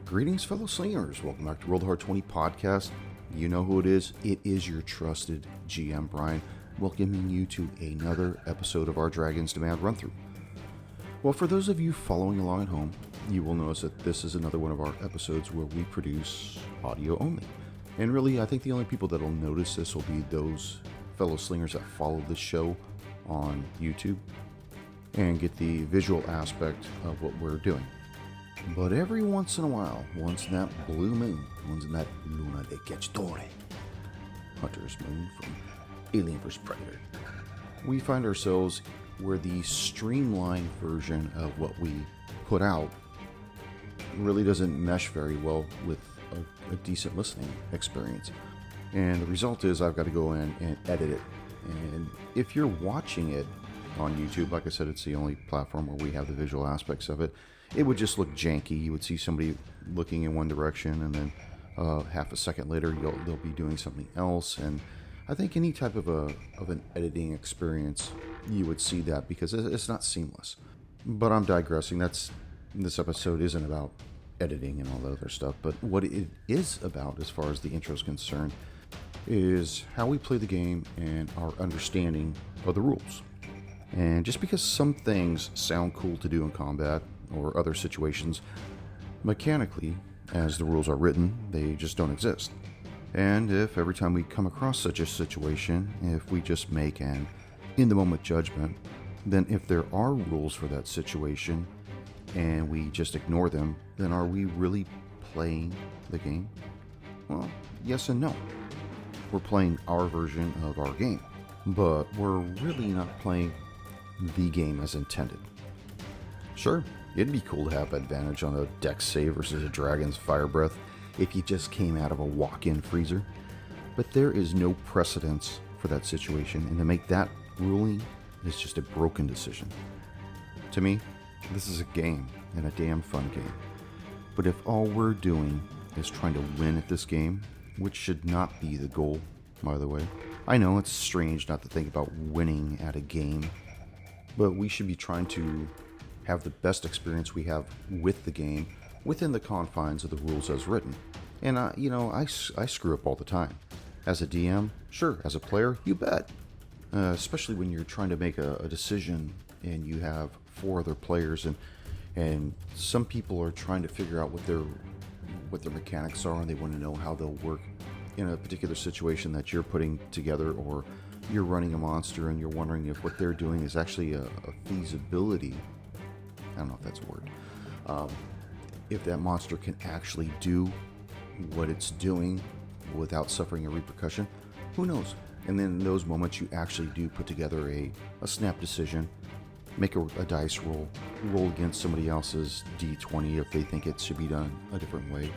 Greetings, fellow slingers. Welcome back to World Hard 20 podcast. You know who it is. It is your trusted GM, Brian, welcoming you to another episode of our Dragon's Demand run-through. Well, for those of you following along at home, you will notice that this is another one of our episodes where we produce audio only. And really, I think the only people that will notice this will be those fellow slingers that follow the show on YouTube and get the visual aspect of what we're doing. But every once in a while, once in that blue moon, once in that Luna de Cacciatore, Hunter's Moon from Alien vs. Predator, we find ourselves where the streamlined version of what we put out really doesn't mesh very well with a decent listening experience. And the result is I've got to go in and edit it. And if you're watching it on YouTube, like I said, it's the only platform where we have the visual aspects of it. It would just look janky. You would see somebody looking in one direction, and then half a second later, they'll be doing something else. And I think any type of an editing experience, you would see that because it's not seamless. But I'm digressing. This episode isn't about editing and all that other stuff. But what it is about, as far as the intro is concerned, is how we play the game and our understanding of the rules. And just because some things sound cool to do in combat or other situations, mechanically, as the rules are written, they just don't exist. And if every time we come across such a situation, if we just make an in-the-moment judgment, then if there are rules for that situation and we just ignore them, then are we really playing the game? Well, yes and no. We're playing our version of our game, but we're really not playing the game as intended. Sure, it'd be cool to have advantage on a dex save versus a dragon's fire breath if you just came out of a walk-in freezer, but there is no precedence for that situation, and to make that ruling is just a broken decision. To me, this is a game, and a damn fun game. But if all we're doing is trying to win at this game, which should not be the goal, by the way. I know it's strange not to think about winning at a game, but we should be trying to have the best experience we have with the game within the confines of the rules as written. And I screw up all the time. As a DM, sure. As a player, you bet. Especially when you're trying to make a decision and you have 4 other players, and some people are trying to figure out what their mechanics are, and they want to know how they'll work in a particular situation that you're putting together, or you're running a monster and you're wondering if what they're doing is actually a feasibility. I don't know if that's a word. If that monster can actually do what it's doing without suffering a repercussion, who knows? And then in those moments, you actually do put together a snap decision, make a dice roll against somebody else's D20 if they think it should be done a different way,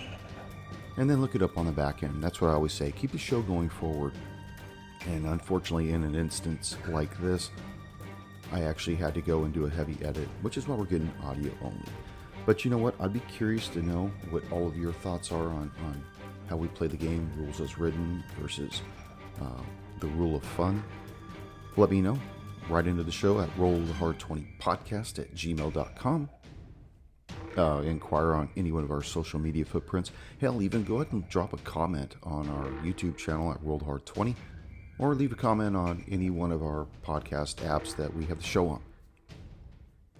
and then look it up on the back end. That's what I always say. Keep the show going forward. And unfortunately, in an instance like this, I actually had to go and do a heavy edit, which is why we're getting audio only. But you know what? I'd be curious to know what all of your thoughts are on how we play the game, rules as written versus the rule of fun. Let me know. Right into the show at rollhard20podcast@gmail.com. Inquire on any one of our social media footprints. Hell, even go ahead and drop a comment on our YouTube channel at rollhard20, or leave a comment on any one of our podcast apps that we have the show on.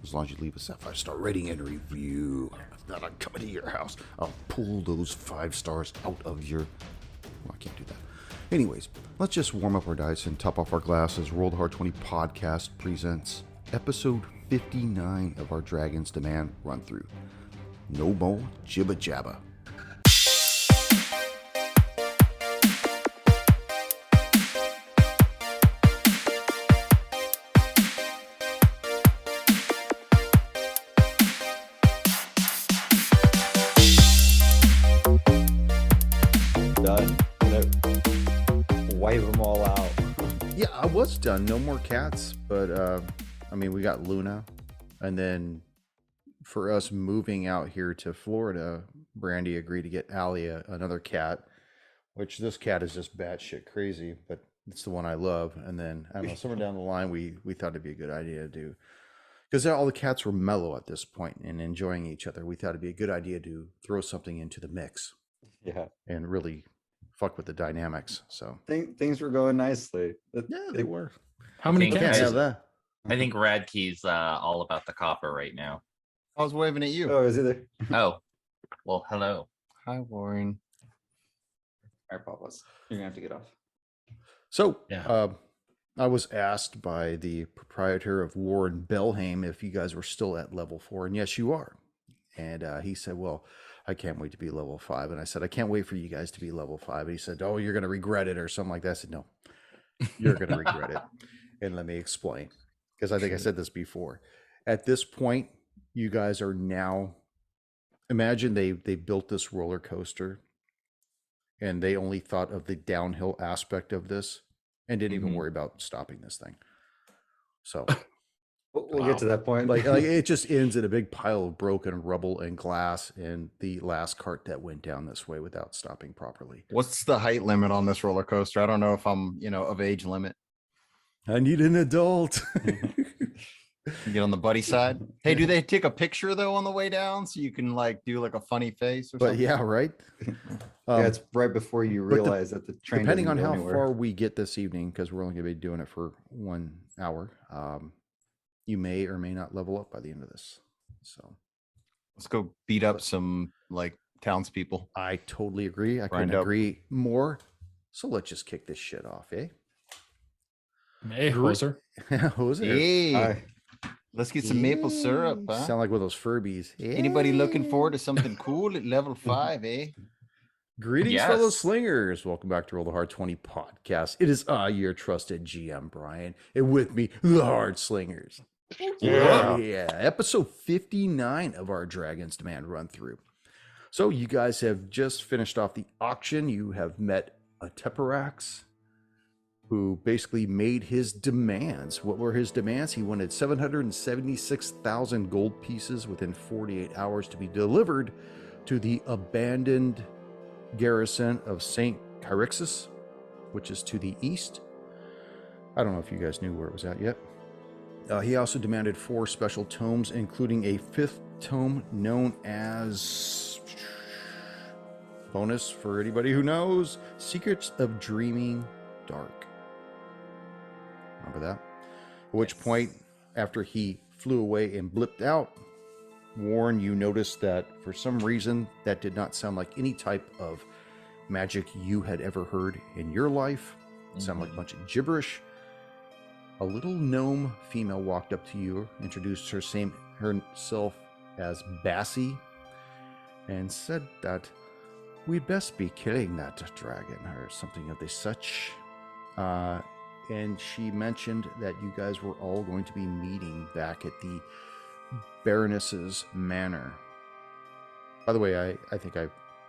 As long as you leave us that 5-star rating and review. If not, I'm coming to your house. I'll pull those 5 stars out of your... Well, I can't do that. Anyways, let's just warm up our dice and top off our glasses. World Hard 20 podcast presents episode 59 of our Dragon's Demand run-through. No more jibba jabba. Done. Wipe them all out. Yeah, I was done. No more cats, but we got Luna, and then for us moving out here to Florida, Brandy agreed to get Allie another cat, which this cat is just batshit crazy, but it's the one I love. And then I don't know, somewhere down the line, we thought it'd be a good idea to because all the cats were mellow at this point and enjoying each other, we thought it'd be a good idea to throw something into the mix Yeah. and really fuck with the dynamics. So Things were going nicely. yeah, they were. How many Can't cats have is it? that. I think Radkey's all about the copper right now. I was waving at you. Oh, is it there? Oh, well, hello. Hi, Warren. All right, Papas. You're gonna have to get off. So Yeah. I was asked by the proprietor of Warren Belhaim if you guys were still at level 4, and yes, you are. And he said, well, I can't wait to be level 5. And I said, I can't wait for you guys to be level 5. And he said, oh, you're going to regret it or something like that. I said, no, you're going to regret it. And let me explain, because I think I said this before. At this point, you guys are now, imagine they built this roller coaster and they only thought of the downhill aspect of this and didn't even worry about stopping this thing. So We'll get to that point. like it just ends in a big pile of broken rubble and glass and the last cart that went down this way without stopping properly. What's the height limit on this roller coaster? I don't know if I'm, of age limit. I need an adult. You get on the buddy side. Hey, do they take a picture though on the way down so you can do a funny face or But something? yeah, right. Yeah, it's right before you but the- realize that the train. Depending on doesn't how go anywhere. far we get this evening, because we're only going to be doing it for 1 hour, you may or may not level up by the end of this. So Let's go beat up some townspeople. I totally agree. I couldn't Grind up. agree more. So let's just kick this shit off, eh? Hey, hoser. Who's it? Hey, Hi. let's get some maple syrup. Huh? Sound like one of those Furbies. Anybody looking Hey. forward to something cool at level 5, eh? Greetings, Yes. fellow slingers. Welcome back to Roll the Hard 20 podcast. It is I, your trusted GM, Brian, and with me, the Hard Slingers. Yeah. Episode 59 of our Dragon's Demand run through. So you guys have just finished off the auction. You have met Ateperax, who basically made his demands. What were his demands? He wanted 776,000 gold pieces within 48 hours to be delivered to the abandoned garrison of St. Chyrixus, which is to the east. I don't know if you guys knew where it was at yet. He also demanded 4 special tomes, including a 5th tome known as, bonus for anybody who knows, Secrets of Dreaming Dark. Remember that? At which point, after he flew away and blipped out, Warren, you noticed that for some reason that did not sound like any type of magic you had ever heard in your life. It sounded like a bunch of gibberish. A little gnome female walked up to you, introduced herself as Bassie, and said that we'd best be killing that dragon or something of the such. And she mentioned that you guys were all going to be meeting back at the Baroness's manor. By the way, I think I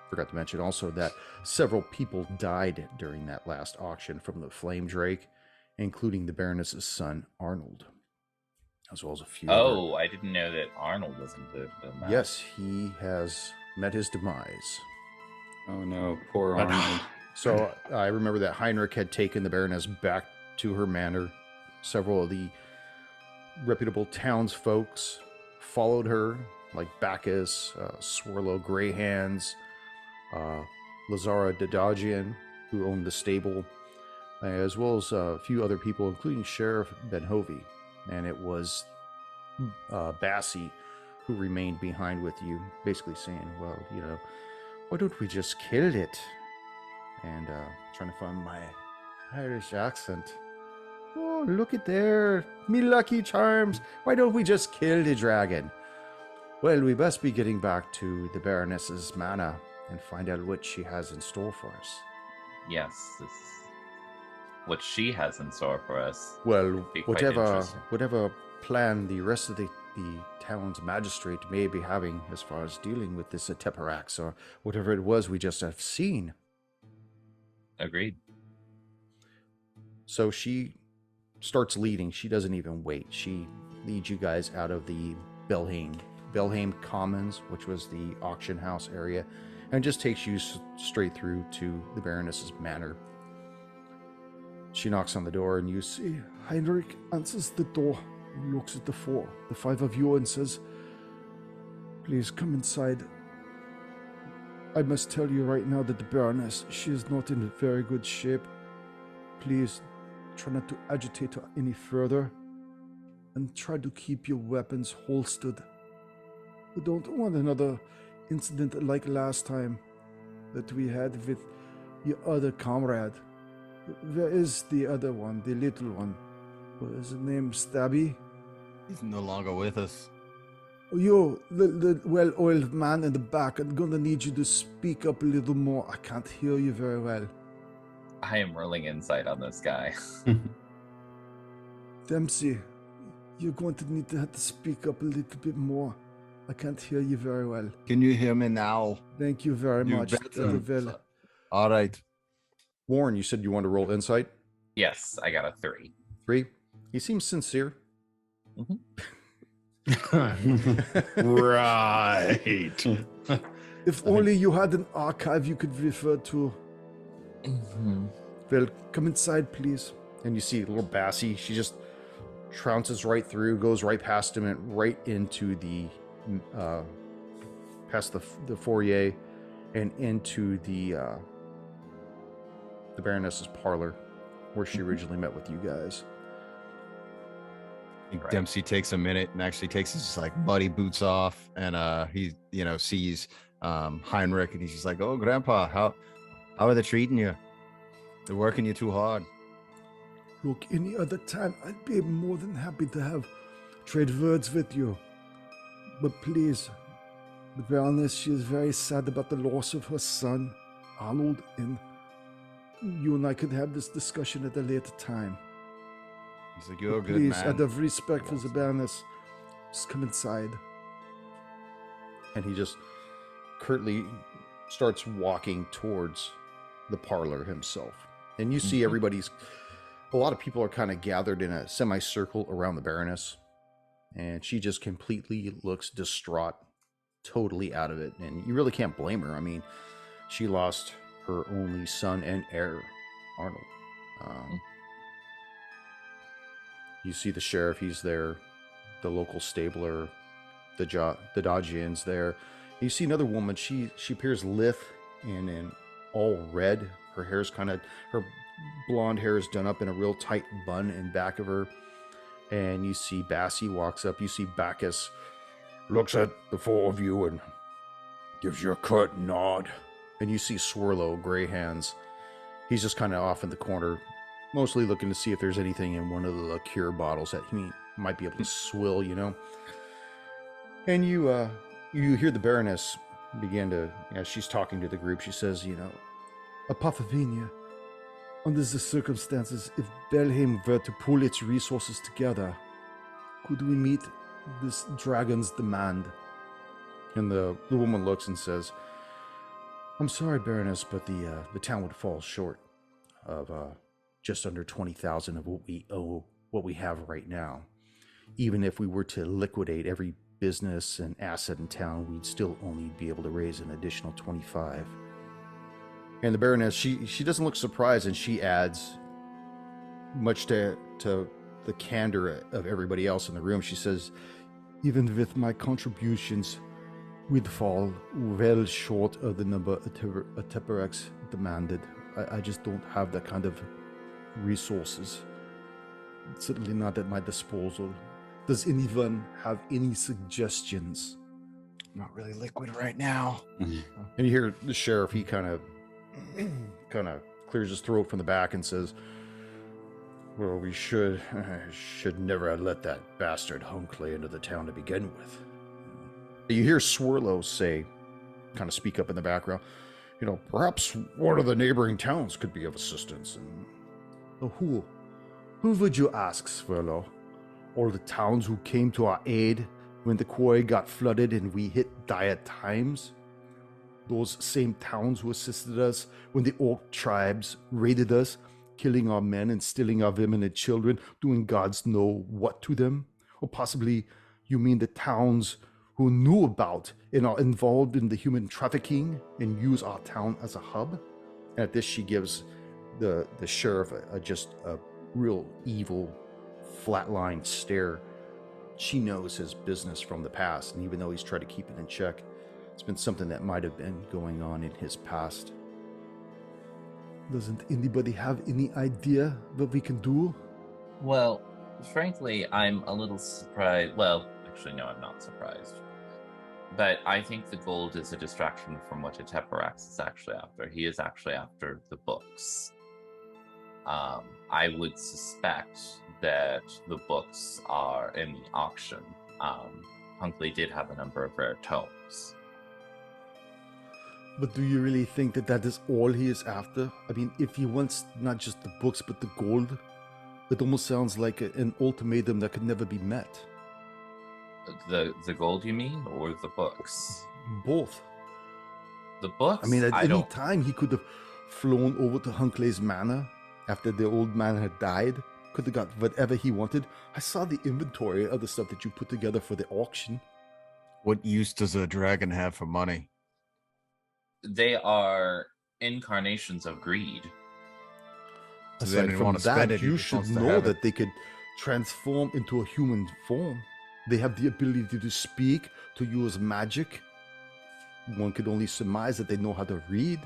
forgot to mention also that several people died during that last auction from the Flame Drake, including the Baroness's son, Arnold, as well as a few Oh, I didn't know that Arnold was included in that. Yes, he has met his demise. Oh no, poor Arnold. So I remember that Heinrich had taken the Baroness back to her manor. Several of the reputable townsfolks followed her, like Bacchus, Swirlo Greyhands, Lazara Dadagian, who owned the stable, as well as a few other people, including Sheriff Benhovy. And it was Bassie who remained behind with you, basically saying, well, why don't we just kill it? And trying to find my Irish accent. Oh, look at there, me lucky charms. Why don't we just kill the dragon? Well, we must be getting back to the Baroness's manor and find out what she has in store for us. Yes, this what she has in store for us. Well, Be quite whatever interesting. plan the rest of the town's magistrate may be having as far as dealing with this Ateperax or whatever it was we just have seen. Agreed. So she starts leading. She doesn't even wait. She leads you guys out of the Belhaim Commons, which was the auction house area, and just takes you straight through to the Baroness's manor. She knocks on the door, and you see Heinrich answers the door. He looks at the five of you, and says, "Please come inside. I must tell you right now that the Baroness, she is not in very good shape. Please try not to agitate her any further, and try to keep your weapons holstered. We don't want another incident like last time that we had with your other comrade. Where is the other one, the little one? What is his name, Stabby? He's no longer with us. You, the well-oiled man in the back, I'm gonna need you to speak up a little more. I can't hear you very well. I am rolling insight on this guy. Dempsey, you're going to need to have to speak up a little bit more. I can't hear you very well. Can you hear me now? Thank you very You much. better. Well. All right. Warren, you said you wanted to roll insight? Yes, I got a 3. 3. He seems sincere. Right. If only you had an archive you could refer to. Well, come inside, please. And you see little Bassie, she just trounces right through, goes right past him and right into the, past the foyer and into the Baroness's parlor where she originally met with you guys. I think Right. Dempsey takes a minute and actually takes his like muddy boots off, and he sees Heinrich, and he's just like, "Oh, Grandpa, how are they treating you? They're working you too hard." Look, any other time, I'd be more than happy to trade words with you. But please, the Baroness, she is very sad about the loss of her son, Arnold, and you and I could have this discussion at a later time. He's like, "You're a But good please, man." out of respect for the Baroness, just come inside. And he just curtly starts walking towards the parlor himself. And you see a lot of people are kind of gathered in a semicircle around the Baroness. And she just completely looks distraught, totally out of it. And you really can't blame her. I mean, she lost her only son and heir, Arnold. You see the sheriff, he's there. The local stabler, the Dodgian's there. You see another woman, she appears lithe and in all red. Her hair's her blonde hair is done up in a real tight bun in back of her. And you see Bassie walks up. You see Bacchus looks at the four of you and gives you a curt nod. And you see Swirlo, Gray Hands. He's just kind of off in the corner, mostly looking to see if there's anything in one of the liqueur bottles that he might be able to swill, And you hear the Baroness begin to, as she's talking to the group, she says, Apophenia, under the circumstances, if Belheim were to pull its resources together, could we meet this dragon's demand? And the woman looks and says, I'm sorry, Baroness, but the town would fall short of just under 20,000 of what we have right now. Even if we were to liquidate every business and asset in town, we'd still only be able to raise an additional 25. And the Baroness, she doesn't look surprised, and she adds, much to the candor of everybody else in the room, she says, even with my contributions, we'd fall well short of the number Ateperax demanded. I just don't have that kind of resources. It's certainly not at my disposal. Does anyone have any suggestions? I'm not really liquid right now. And you hear the sheriff, he kind of clears his throat from the back and says, well, we should never have let that bastard Hunkley into the town to begin with. You hear Swirlo say, kind of speak up in the background, perhaps one of the neighboring towns could be of assistance. And who would you ask, Swirlo? All the towns who came to our aid when the quarry got flooded and we hit dire times? Those same towns who assisted us when the orc tribes raided us, killing our men and stealing our women and children, doing gods know what to them? Or possibly you mean the towns who knew about and are involved in the human trafficking and use our town as a hub? And at this, she gives the sheriff just a real evil, flatline stare. she knows his business from the past, and even though he's tried to keep it in check, it's been something that might have been going on in his past. Doesn't anybody have any idea what we can do? Well, frankly, I'm a little surprised. Well, actually, no, I'm not surprised. But I think the gold is a distraction from what Ateperax is actually after. He is actually after the books. I would suspect that the books are in the auction. Hunkley did have a number of rare tomes. But do you really think that that is all he is after? I mean, if he wants not just the books but the gold, it almost sounds like an ultimatum that could never be met. The gold, you mean, or the books? Both. The books. I mean, at any don't. time he could have flown over to Hunkley's manor after the old man had died. Could have got whatever he wanted. I saw the inventory of the stuff that you put together for the auction. What use does a dragon have for money? They are incarnations of greed. So they Aside didn't from want to spend that, it, he you just should wants to know have it. that they could transform into a human form. They have the ability to speak, to use magic. One could only surmise that they know how to read.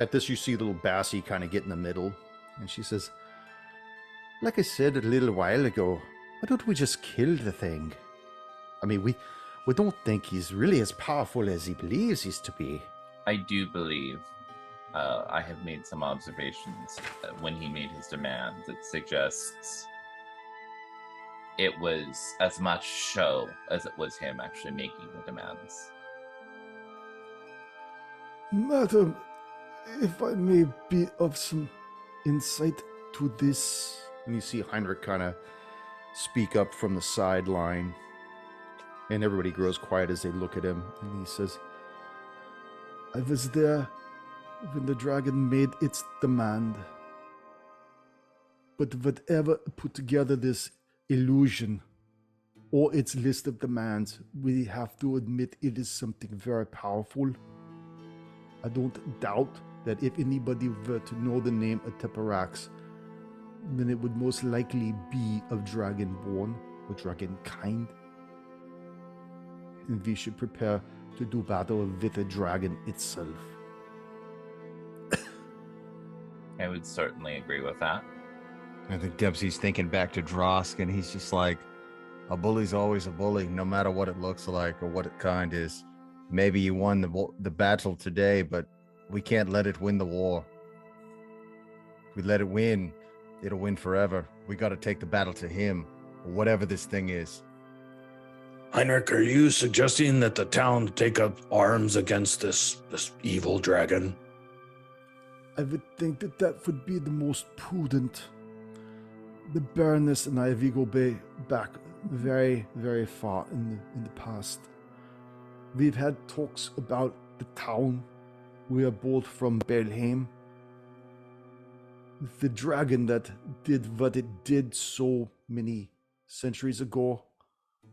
At this, you see little Bassie kind of get in the middle, and she says, "Like I said a little while ago, why don't we just kill the thing? I mean, we don't think he's really as powerful as he believes he's to be." I do believe I have made some observations when he made his demand that suggests it was as much show as it was him actually making the demands. Madam, if I may be of some insight to this. And you see Heinrich kind of speak up from the sideline, and everybody grows quiet as they look at him, and he says, I was there when the dragon made its demand. But whatever put together this illusion or its list of demands, we have to admit it is something very powerful. I don't doubt that if anybody were to know the name Ateperax, then it would most likely be of dragonborn or dragon kind. And we should prepare to do battle with the dragon itself. I would certainly agree with that. I think Dempsey's thinking back to Drosk, and he's just like, a bully's always a bully, no matter what it looks like or what it kind is. Maybe you won the battle today, but we can't let it win the war. If we let it win, it'll win forever. We got to take the battle to him, whatever this thing is. Heinrich, are you suggesting that the town take up arms against this evil dragon? I would think that that would be the most prudent. The Baroness and I, we go back very, very far in the past. We've had talks about the town. We are both from Belheim. The dragon that did what it did so many centuries ago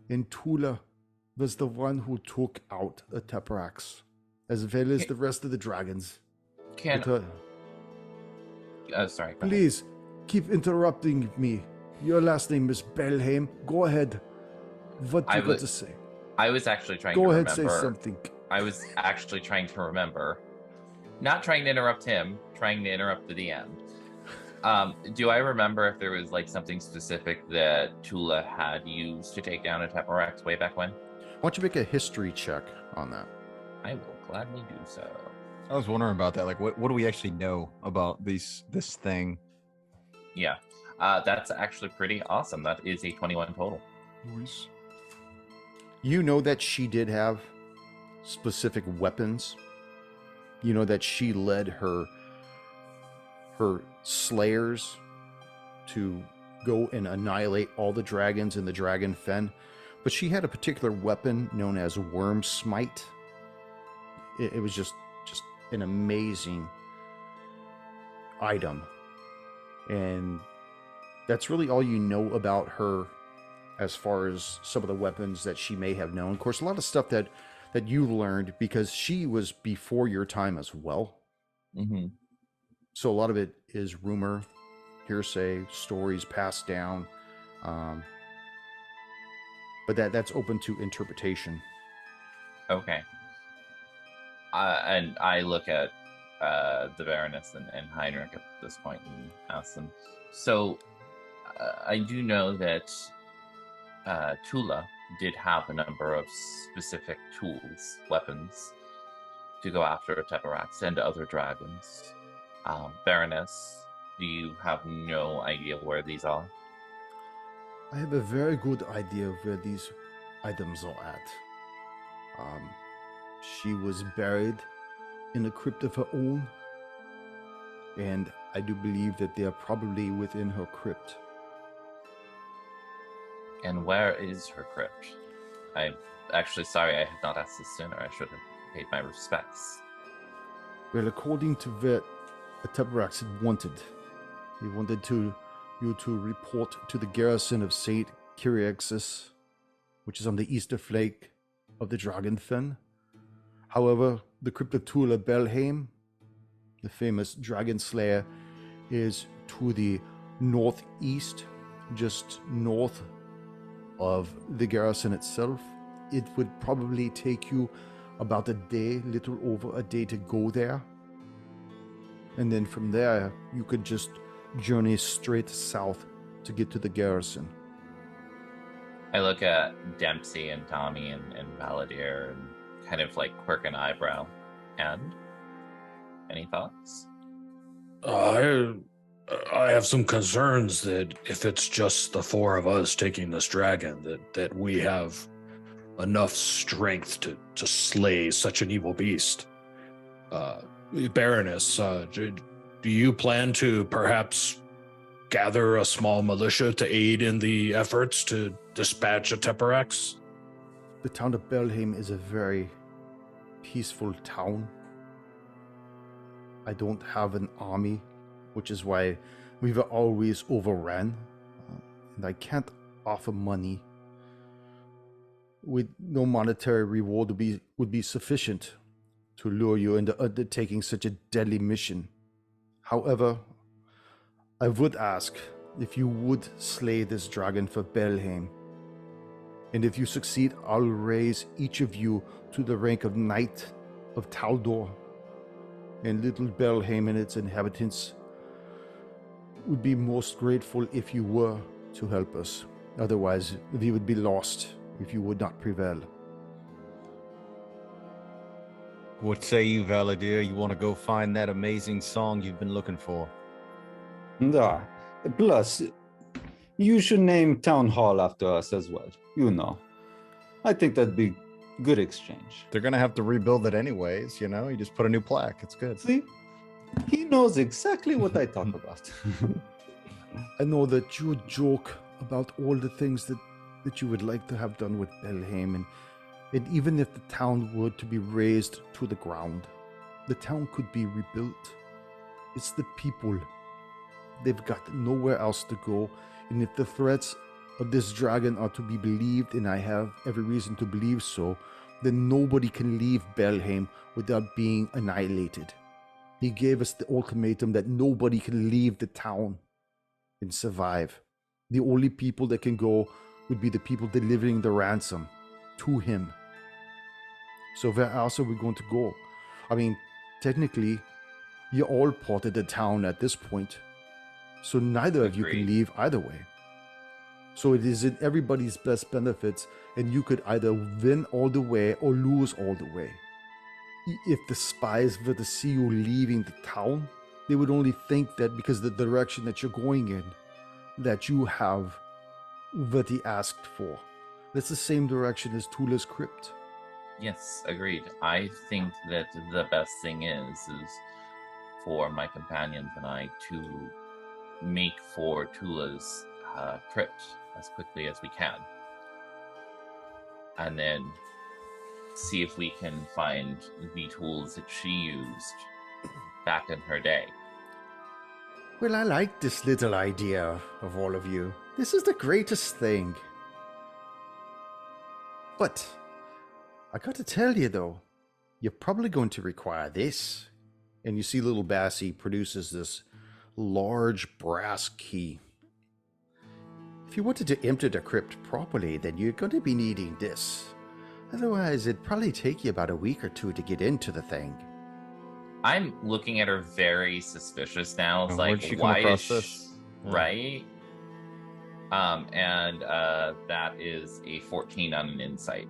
in Tula was the one who took out Ateperax, as well as the rest of the dragons. Sorry. go ahead. Please, keep interrupting me. Your last name is Belheim. Go ahead. What do you got to say? I was actually trying Go to ahead, remember. say something. I was actually trying to remember. Not trying to interrupt him, trying to interrupt the DM. Do I remember if there was like something specific that Tula had used to take down Ateperax way back when? "Why don't you make a history check on that?" I will gladly do so. I was wondering about that. Like, what do we actually know about this thing? Yeah, that's actually pretty awesome. That is a 21 total. Nice. You know that she did have specific weapons. You know that she led her slayers to go and annihilate all the dragons in the dragon fen, but she had a particular weapon known as Worm Smite. It was just an amazing item, and that's really all you know about her as far as some of the weapons that she may have known. Of course, a lot of stuff that you learned because she was before your time as well. Mm-hmm. So a lot of it is rumor, hearsay, stories passed down. But that's open to interpretation. Okay. And I look at the Baroness and Heinrich at this point and ask them, so I do know that Tula did have a number of specific tools, weapons, to go after Ateperax and other dragons. Baroness, do you have no idea where these are? I have a very good idea of where these items are at. She was buried in a crypt of her own, and I do believe that they are probably within her crypt. And where is her crypt? I'm actually sorry I had not asked this sooner. I should have paid my respects. Well, according to what Ateperax had wanted, he wanted you to report to the garrison of St. Kyriaxis, which is on the eastern flank of the Dragonfen. However, the crypt of Tula Belheim, the famous dragon slayer, is to the northeast, just north of the garrison itself. It would probably take you about a day, little over a day to go there. And then from there, you could just journey straight south to get to the garrison. I look at Dempsey and Tommy and Valadier and kind of like quirk an eyebrow. And any thoughts? I have some concerns that if it's just the four of us taking this dragon, that we have enough strength to slay such an evil beast. Baroness, do you plan to perhaps gather a small militia to aid in the efforts to dispatch Ateperax? The town of Belheim is a very peaceful town. I don't have an army, which is why we were always overrun, and I can't offer money. With no monetary reward would be sufficient to lure you into undertaking such a deadly mission. However, I would ask if you would slay this dragon for Belheim. And if you succeed, I'll raise each of you to the rank of Knight of Taldor. And little Belheim and its inhabitants would be most grateful if you were to help us. Otherwise, we would be lost if you would not prevail. What say you, Valadier? You want to go find that amazing song you've been looking for? Yeah. Plus, you should name town hall after us as well. You know, I think that'd be good exchange. They're gonna have to rebuild it anyways, you know? You just put a new plaque. It's good. See, he knows exactly what I talk about. I know that you joke about all the things that you would like to have done with Belheim, and even if the town were to be razed to the ground, the town could be rebuilt. It's the people. They've got nowhere else to go, and if the threats of this dragon are to be believed, and I have every reason to believe so, then nobody can leave Belheim without being annihilated. He gave us the ultimatum that nobody can leave the town and survive. The only people that can go would be the people delivering the ransom to him. So where else are we going to go? I mean, technically, you're all part of the town at this point. So neither of you can leave either way. So it is in everybody's best benefits, and you could either win all the way or lose all the way. If the spies were to see you leaving the town, they would only think that because of the direction that you're going in, that you have what he asked for. That's the same direction as Tula's crypt. Yes, agreed. I think that the best thing is for my companions and I to make for Tula's crypt as quickly as we can. And then see if we can find the tools that she used back in her day. Well, I like this little idea of all of you. This is the greatest thing. But I got to tell you though, you're probably going to require this. And you see little Bassie produces this large brass key. If you wanted to empty the crypt properly, then you're going to be needing this. Otherwise, it'd probably take you about a week or two to get into the thing. I'm looking at her very suspicious now. It's Where'd like, she come why across is this? Yeah. right? And that is a 14 on an insight.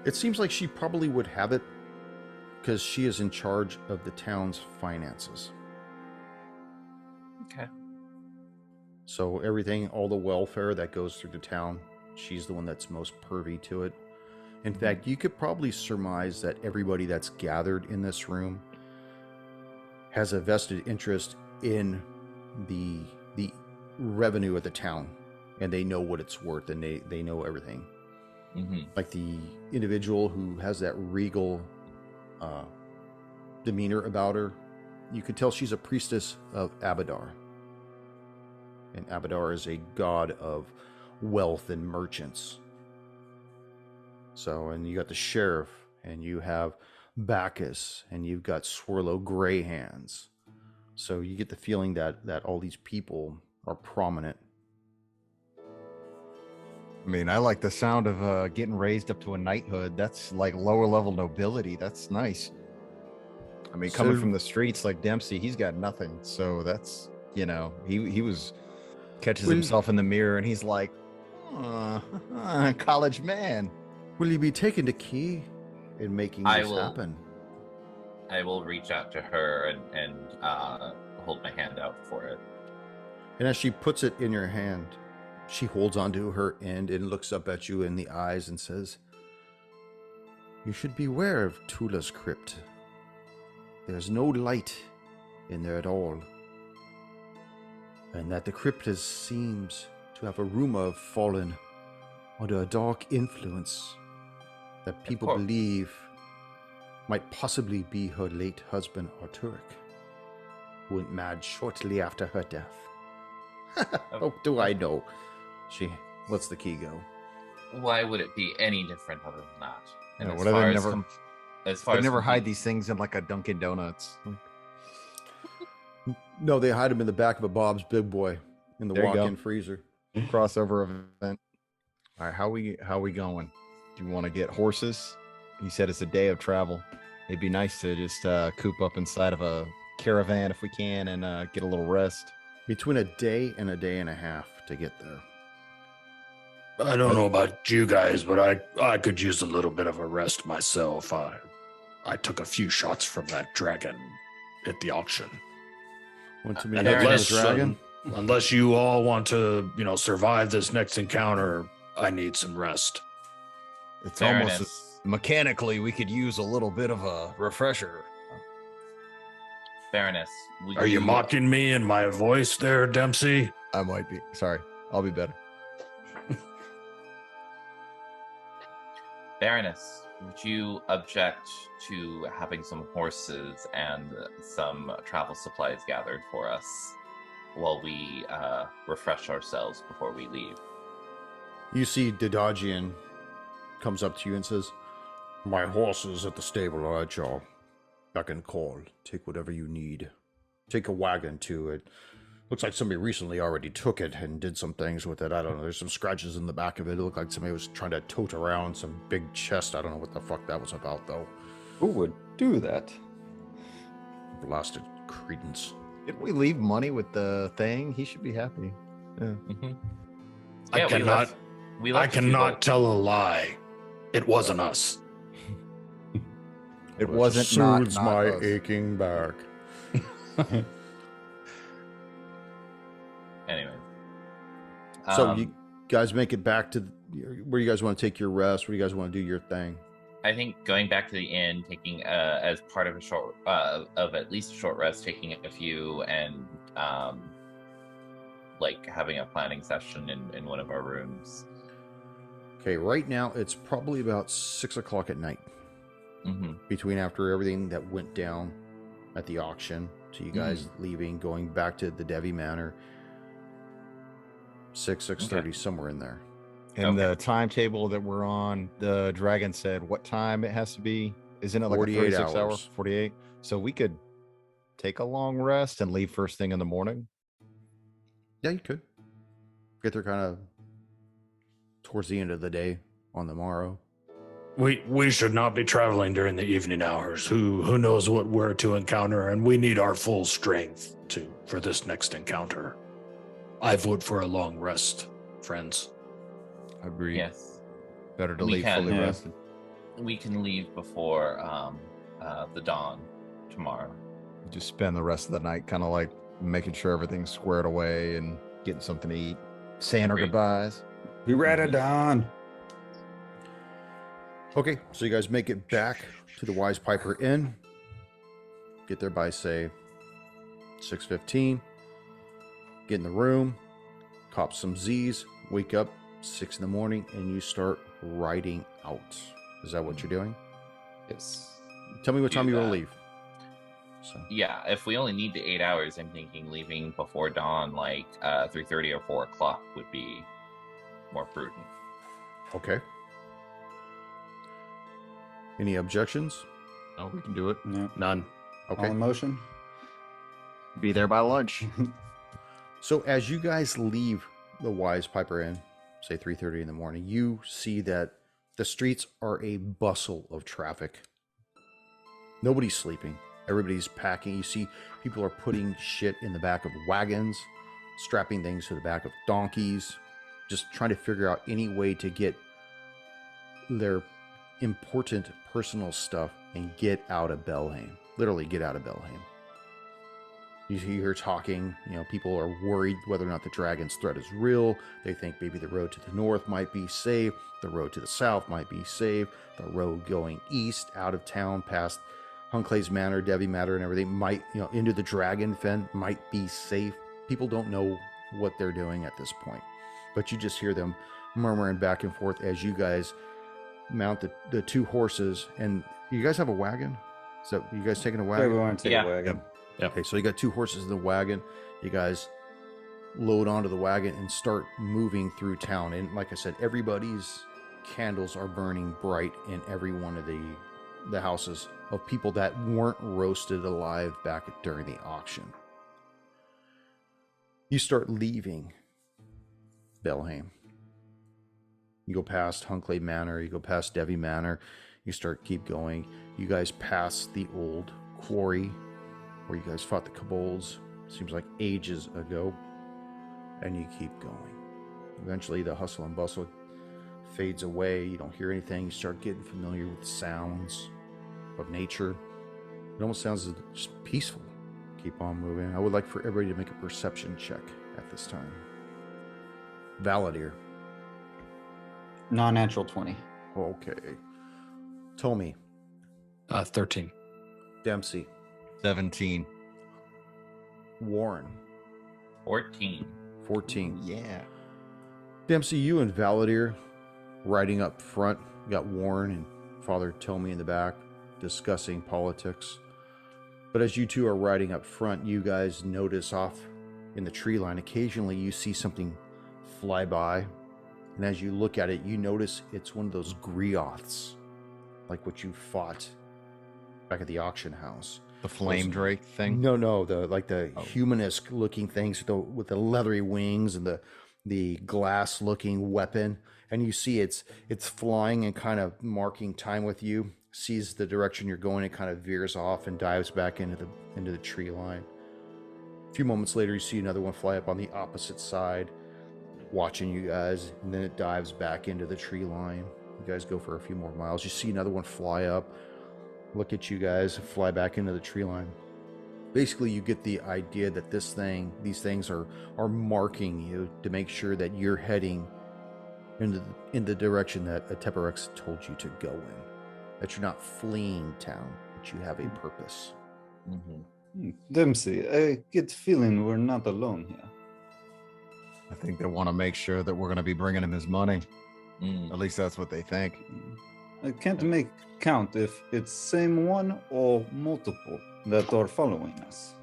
It seems like she probably would have it because she is in charge of the town's finances. Okay. So everything, all the welfare that goes through the town, she's the one that's most privy to it. In fact, you could probably surmise that everybody that's gathered in this room has a vested interest in the revenue of the town, and they know what it's worth, and they know everything. Mm-hmm. Like the individual who has that regal demeanor about her, you could tell she's a priestess of Abadar. And Abadar is a god of wealth and merchants. So, and you got the sheriff, and you have Bacchus, and you've got Swirlo Greyhands. So you get the feeling that all these people are prominent. I mean, I like the sound of getting raised up to a knighthood. That's like lower level nobility. That's nice. I mean, coming So- from the streets like Dempsey, he's got nothing. So that's, you know, he was catches Well- himself in the mirror and he's like, college man. Will you be taking the key and making I this will. happen? I will reach out to her and hold my hand out for it. And as she puts it in your hand, she holds onto her end and looks up at you in the eyes and says, "You should beware of Tula's crypt. There's no light in there at all. And that the crypt seems to have a rumor of fallen under a dark influence that people course. believe might possibly be her late husband Arturic, who went mad shortly after her death." Oh, do I know? She lets the key go. Why would it be any different other than that? And Yeah, as what do far they as never- as far They as never hide complete- these things in like a Dunkin' Donuts. No, they hide them in the back of a Bob's Big Boy in the There you go. walk-in freezer. Crossover event. All right, how we going? Do you want to get horses? You said it's a day of travel. It'd be nice to just coop up inside of a caravan if we can and get a little rest. Between a day and a half to get there. I don't know about you guys, but I could use a little bit of a rest myself. I took a few shots from that dragon at the auction. Want to meet And up with unless the dragon? unless you all want to, survive this next encounter, I need some rest. It's Fair almost enough. mechanically we could use a little bit of a refresher. Fairness. Would Are you mocking me in my voice there, Dempsey? I might be. Sorry. I'll be better. Baroness, would you object to having some horses and some travel supplies gathered for us while we refresh ourselves before we leave? You see Didagian comes up to you and says, "My horse is at the stable, all right, y'all. Back and call. Take whatever you need. Take a wagon, too. It looks like somebody recently already took it and did some things with it. I don't know. There's some scratches in the back of it. It looked like somebody was trying to tote around some big chest. I don't know what the fuck that was about, though. Who would do that? Blasted credence." Did we leave money with the thing? He should be happy. Yeah. Mm-hmm. I cannot. I cannot tell a lie. It wasn't us. It wasn't not Soothes my us. aching back. Anyway. So you guys make it back to where you guys want to take your rest. Where you guys want to do your thing. I think going back to the inn, taking as part of a short of at least a short rest, taking a few, and like having a planning session in one of our rooms. Okay, right now it's probably about 6 o'clock at night. Mm-hmm. Between after everything that went down at the auction to you guys leaving, going back to the Devi Manor. 6:30, Okay. somewhere in there. And the timetable that we're on, the dragon said what time it has to be. Isn't it like 48 a 36 hour? hours. 48. So we could take a long rest and leave first thing in the morning. Yeah, you could. Get there kind of towards the end of the day on the morrow. We should not be traveling during the evening hours. Who knows what we're to encounter, and we need our full strength for this next encounter. I vote for a long rest, friends. Agreed. Yes. Better to We leave can, fully yeah. rested. We can leave before the dawn tomorrow. Just spend the rest of the night kind of like making sure everything's squared away and getting something to eat, saying our Agreed. goodbyes. Be ready, Don. Okay, so you guys make it back to the Wise Piper Inn. Get there by, say, 6:15. Get in the room, cop some Z's, wake up 6 in the morning, and you start riding out. Is that what you're doing? Yes. Tell me what Do time you want to that. leave. So, Yeah, if we only need the 8 hours, I'm thinking leaving before dawn, like 3:30 or 4 o'clock, would be more prudent. okay. Any objections? Oh, we can do it. Yeah. None. All Okay. in motion. Be there by lunch. So as you guys leave the Wise Piper Inn, say 3:30 in the morning, you see that the streets are a bustle of traffic. Nobody's sleeping. Everybody's packing. You see people are putting shit in the back of wagons, strapping things to the back of donkeys, just trying to figure out any way to get their important personal stuff and get out of Belhaim. Literally get out of Belhaim. You hear talking, people are worried whether or not the dragon's threat is real. They think maybe the road to the north might be safe, the road to the south might be safe, the road going east out of town past Hunclay's Manor, Devi Manor, and everything might, into the Dragon Fen might be safe. People don't know what they're doing at this point, but you just hear them murmuring back and forth as you guys mount the two horses. And you guys have a wagon? So you guys taking a wagon? Everyone take Yeah. a wagon. Okay, so you got two horses in the wagon. You guys load onto the wagon and start moving through town. And like I said, everybody's candles are burning bright in every one of the houses of people that weren't roasted alive back during the auction. You start leaving Belhaim. You go past Hunclay Manor, you go past Devi Manor, you keep going. You guys pass the old quarry where you guys fought the kobolds, seems like ages ago, and you keep going. Eventually the hustle and bustle fades away. You don't hear anything. You start getting familiar with the sounds of nature. It almost sounds just peaceful. Keep on moving. I would like for everybody to make a perception check at this time. Valadir. Non-natural 20. Okay. Tommy. 13. Dempsey. 17. Warren. 14. 14. Yeah. Dempsey, you and Valadir riding up front. You got Warren and Father Tommy in the back discussing politics. But as you two are riding up front, you guys notice off in the tree line, occasionally you see something fly by. And as you look at it, you notice it's one of those grioths, like what you fought back at the auction house. The flame drake thing? No, the human-esque looking things with the leathery wings and the glass looking weapon. And you see it's flying and kind of marking time with you, sees the direction you're going, it kind of veers off and dives back into the tree line. A few moments later, you see another one fly up on the opposite side, watching you guys, and then it dives back into the tree line. You guys go for a few more miles. You see another one fly up, look at you guys, fly back into the tree line. Basically, you get the idea that these things are marking you to make sure that you're heading in the direction that Ateperax told you to go in. That you're not fleeing town, that you have a purpose. Mm-hmm. Dempsey, I get the feeling we're not alone here. I think they want to make sure that we're going to be bringing him his money. Mm. At least that's what they think. I can't make count if it's same one or multiple that are following us.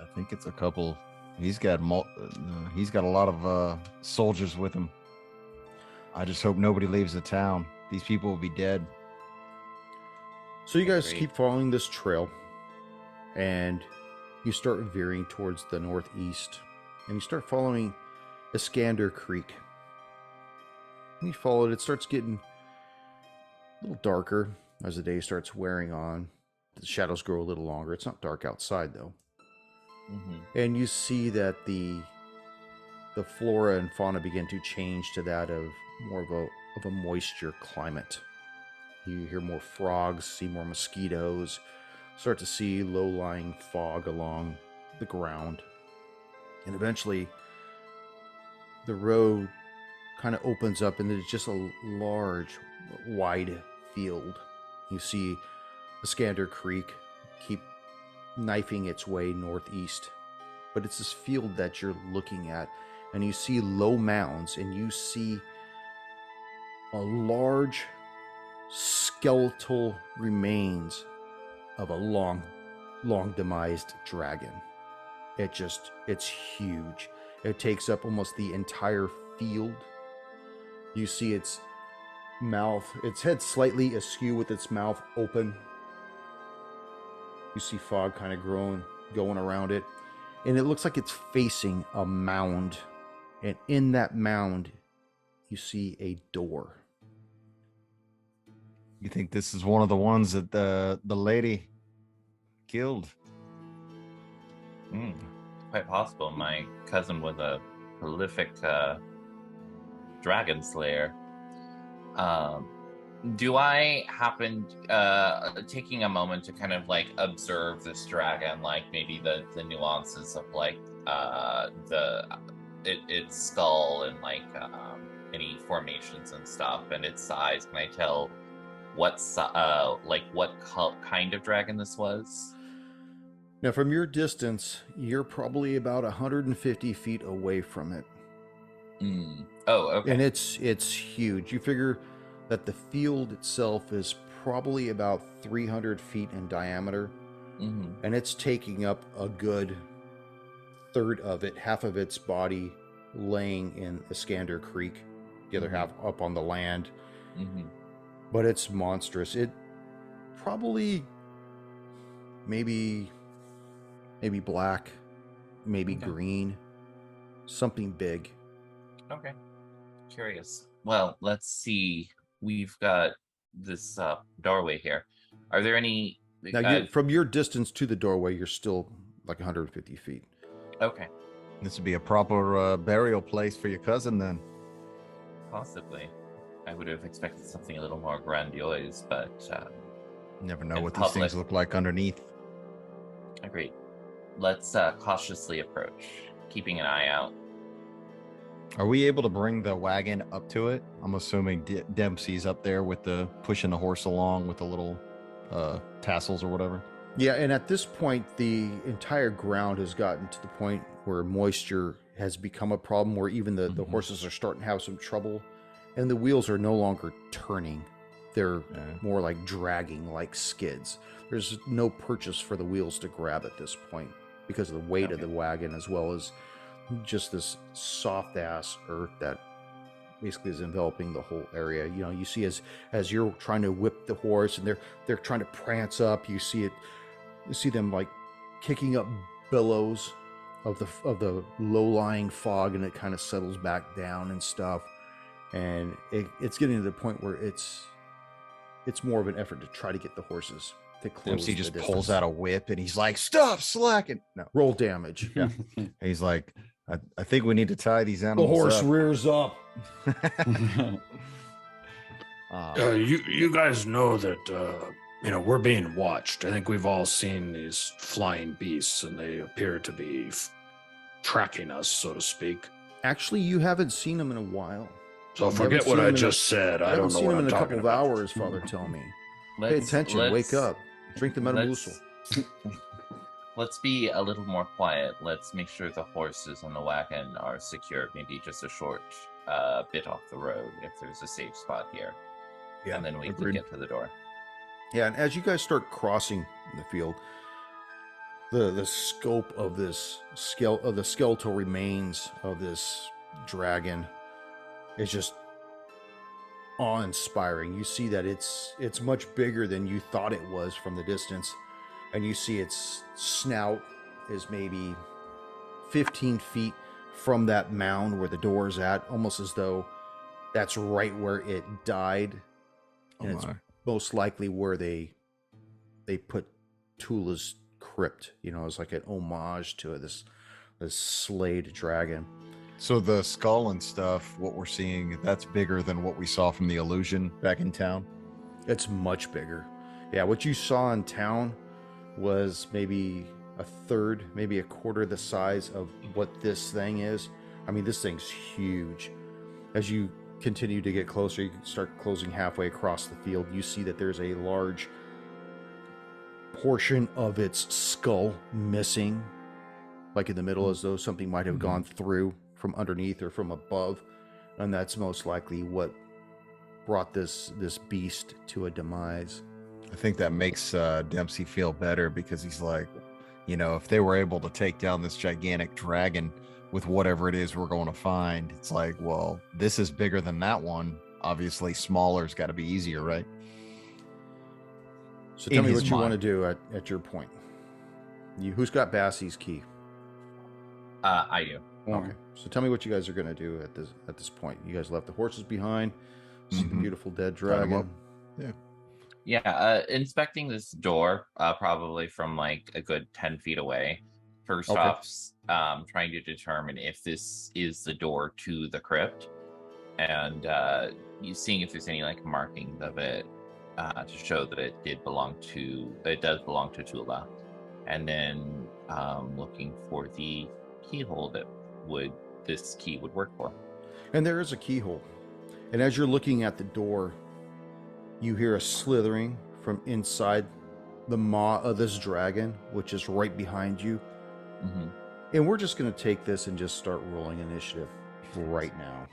I think it's a couple. He's got a lot of soldiers with him. I just hope nobody leaves the town. These people will be dead. So you guys Great. keep following this trail, and you start veering towards the northeast, and you start following Iskander Creek. You follow it. It starts getting a little darker as the day starts wearing on. The shadows grow a little longer. It's not dark outside, though. And you see that the flora and fauna begin to change to that of more of a moisture climate. You hear more frogs, see more mosquitoes, start to see low-lying fog along the ground. And eventually, the road kind of opens up and there's just a large, wide field. You see Iskander Creek keep knifing its way northeast. But it's this field that you're looking at, and you see low mounds, and you see a large skeletal remains of a long demised dragon. It's huge. It takes up almost the entire field. You see its mouth, its head slightly askew with its mouth open. You see fog kind of going around it. And it looks like it's facing a mound. And in that mound, you see a door. You think this is one of the ones that the lady killed? Quite possible. My cousin was a prolific dragon slayer. Do I happen taking a moment to kind of like observe this dragon, like maybe the nuances of like its skull and like any formations and stuff and its size? Can I tell what kind of dragon this was? Now, from your distance, you're probably about 150 feet away from it. Oh, okay. And it's huge. You figure that the field itself is probably about 300 feet in diameter, and it's taking up a good third of it, half of its body laying in Iskander Creek, the other half up on the land. But it's monstrous. It probably maybe black, maybe green, something big. Okay. Curious. Well, let's see. We've got this doorway here. Are there any... Now, from your distance to the doorway, you're still like 150 feet. Okay. This would be a proper burial place for your cousin, then. Possibly. I would have expected something a little more grandiose, but... Never know what these things look like underneath. Agreed. Let's cautiously approach, keeping an eye out. Are we able to bring the wagon up to it? I'm assuming Dempsey's up there with the pushing the horse along with the little tassels or whatever. Yeah, and at this point, the entire ground has gotten to the point where moisture has become a problem, where even the horses are starting to have some trouble, and the wheels are no longer turning. They're more like dragging, like skids. There's no purchase for the wheels to grab at this point because of the weight of the wagon, as well as just this soft ass earth that basically is enveloping the whole area. You know, you see as you're trying to whip the horse and they're trying to prance up, you see them like kicking up billows of the low-lying fog, and it kind of settles back down and stuff. And it's getting to the point where it's more of an effort to try to get the horses to close. Dempsey just pulls out a whip and he's like, "Stop slacking!" No, roll damage. Yeah, he's like, I think we need to tie these animals. The horse rears up. You guys know that we're being watched. I think we've all seen these flying beasts, and they appear to be tracking us, so to speak. Actually, you haven't seen them in a while. So forget what I just said. I don't know what I'm talking about. I haven't seen them in a couple of hours, Father tell me. Pay attention, wake up, drink the Metamucil. Let's be a little more quiet. Let's make sure the horses and the wagon are secure, maybe just a short bit off the road if there's a safe spot here. Yeah, and then we can get to the door. Yeah, and as you guys start crossing the field, the scope of the skeletal remains of this dragon is just awe-inspiring. You see that it's much bigger than you thought it was from the distance, and you see its snout is maybe 15 feet from that mound where the door's at, almost as though that's right where it died. And it's most likely where they put Tula's crypt, as like an homage to this slayed dragon. So the skull and stuff, what we're seeing, that's bigger than what we saw from the illusion back in town? It's much bigger. Yeah, what you saw in town was maybe a third, maybe a quarter the size of what this thing is. I mean, this thing's huge. As you continue to get closer, you start closing halfway across the field, you see that there's a large portion of its skull missing, like in the middle, as though something might have gone through from underneath or from above, and that's most likely what brought this beast to a demise. I think that makes Dempsey feel better, because he's like, if they were able to take down this gigantic dragon with whatever it is we're going to find, it's like, well, this is bigger than that one. Obviously, smaller's got to be easier, right? So tell me what you want to do at your point. Who's got Bassie's key? I do. Okay. So tell me what you guys are going to do at this point. You guys left the horses behind. See the beautiful dead dragon. Yeah. Inspecting this door, probably from like a good 10 feet away. First off, trying to determine if this is the door to the crypt, and you seeing if there's any like markings of it to show that it does belong to Tula, and then looking for the keyhole that this key would work for. And there is a keyhole. And as you're looking at the door, you hear a slithering from inside the maw of this dragon, which is right behind you. Mm-hmm. And we're just going to take this and just start rolling initiative right now.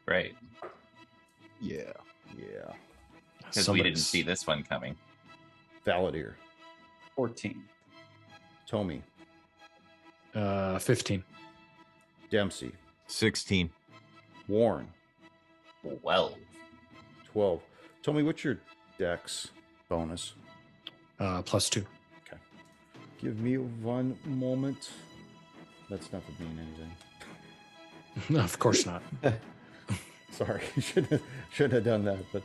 Right. Yeah. Because we didn't see this one coming. Valadier. 14. Tommy. 15. Dempsey. 16. Warren. 12. 12. Tommy, what's your dex bonus? +2. Okay. Give me one moment. That's not for being anything. No, of course not. Sorry, shouldn't have done that. But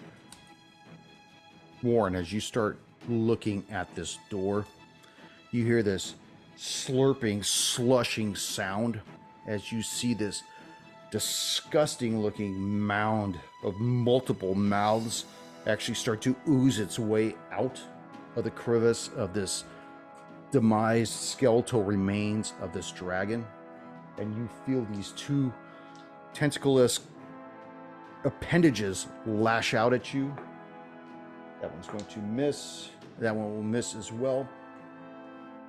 Warren, as you start looking at this door, you hear this slurping, slushing sound as you see this disgusting looking mound of multiple mouths actually start to ooze its way out of the crevice of this demised skeletal remains of this dragon. And you feel these two tentacle-esque appendages lash out at you. That one's going to miss. That one will miss as well.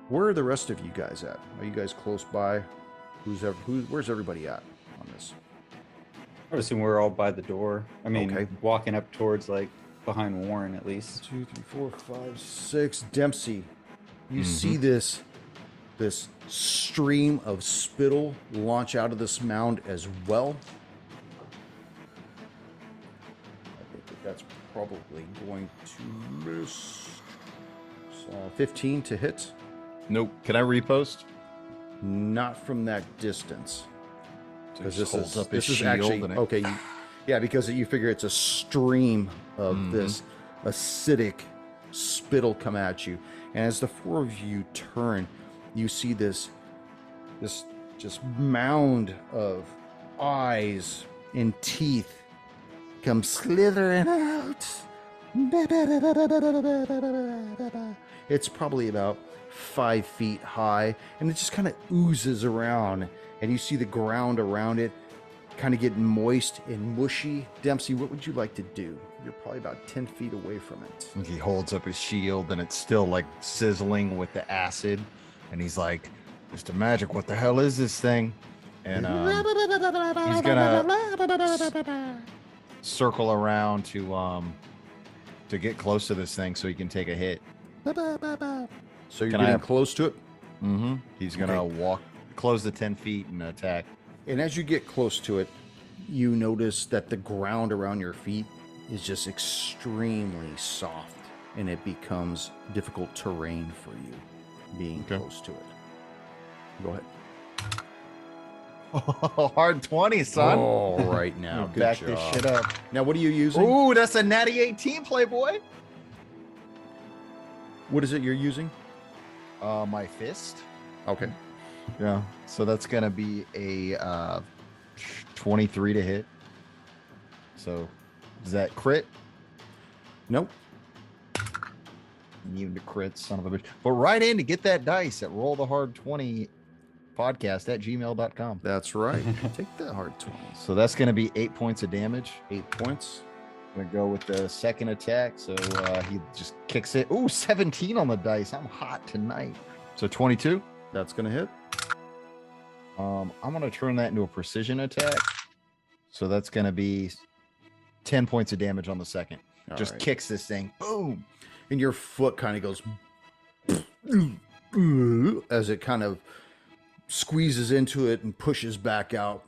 Where are the rest of you guys at? Are you guys close by? Where's everybody at on this? I would assume we're all by the door. I mean, Okay. walking up towards, like, behind Warren at least. 2, 3, 4, 5, 6. Dempsey, you see this stream of spittle launch out of this mound as well. I think that's probably going to miss. 15 to hit. Nope. Can I repost? Not from that distance. Because Just this holds is up his shield actually and it- okay. Yeah, because you figure it's a stream of this acidic spittle come at you, and as the four of you turn, you see this just mound of eyes and teeth come slithering out. It's probably about 5 feet high, and it just kind of oozes around, and you see the ground around it kind of getting moist and mushy. Dempsey, what would you like to do? You're probably about 10 feet away from it. He holds up his shield, and it's still like sizzling with the acid, and he's like, Mr. Magic, what the hell is this thing? And he's gonna circle around to get close to this thing so he can take a hit. So you're Can I getting have- close to it, He's gonna walk, close the 10 feet and attack. and as you get close to it, you notice that the ground around your feet is just extremely soft, and it becomes difficult terrain for you being Okay. close to it. Go ahead. Hard 20, son. All right now. Good Back job. this shit up. Now, what are you using? Ooh, that's a natty 18, Playboy. What is it you're using? My fist. Okay. Yeah. So that's gonna be a 23 to hit. So is that crit? Nope. Immune to crit, son of a bitch. But write in to get that dice at rollthehard20 podcast@gmail.com. That's right. Take the hard 20. So that's gonna be 8 points of damage. 8 points. I'm gonna go with the second attack. So he just kicks it. Ooh, 17 on the dice. I'm hot tonight. So 22. That's going to hit. I'm gonna turn that into a precision attack. So that's gonna be 10 points of damage on the second. All Just right. kicks this thing. Boom. And your foot kind of goes as it kind of squeezes into it and pushes back out.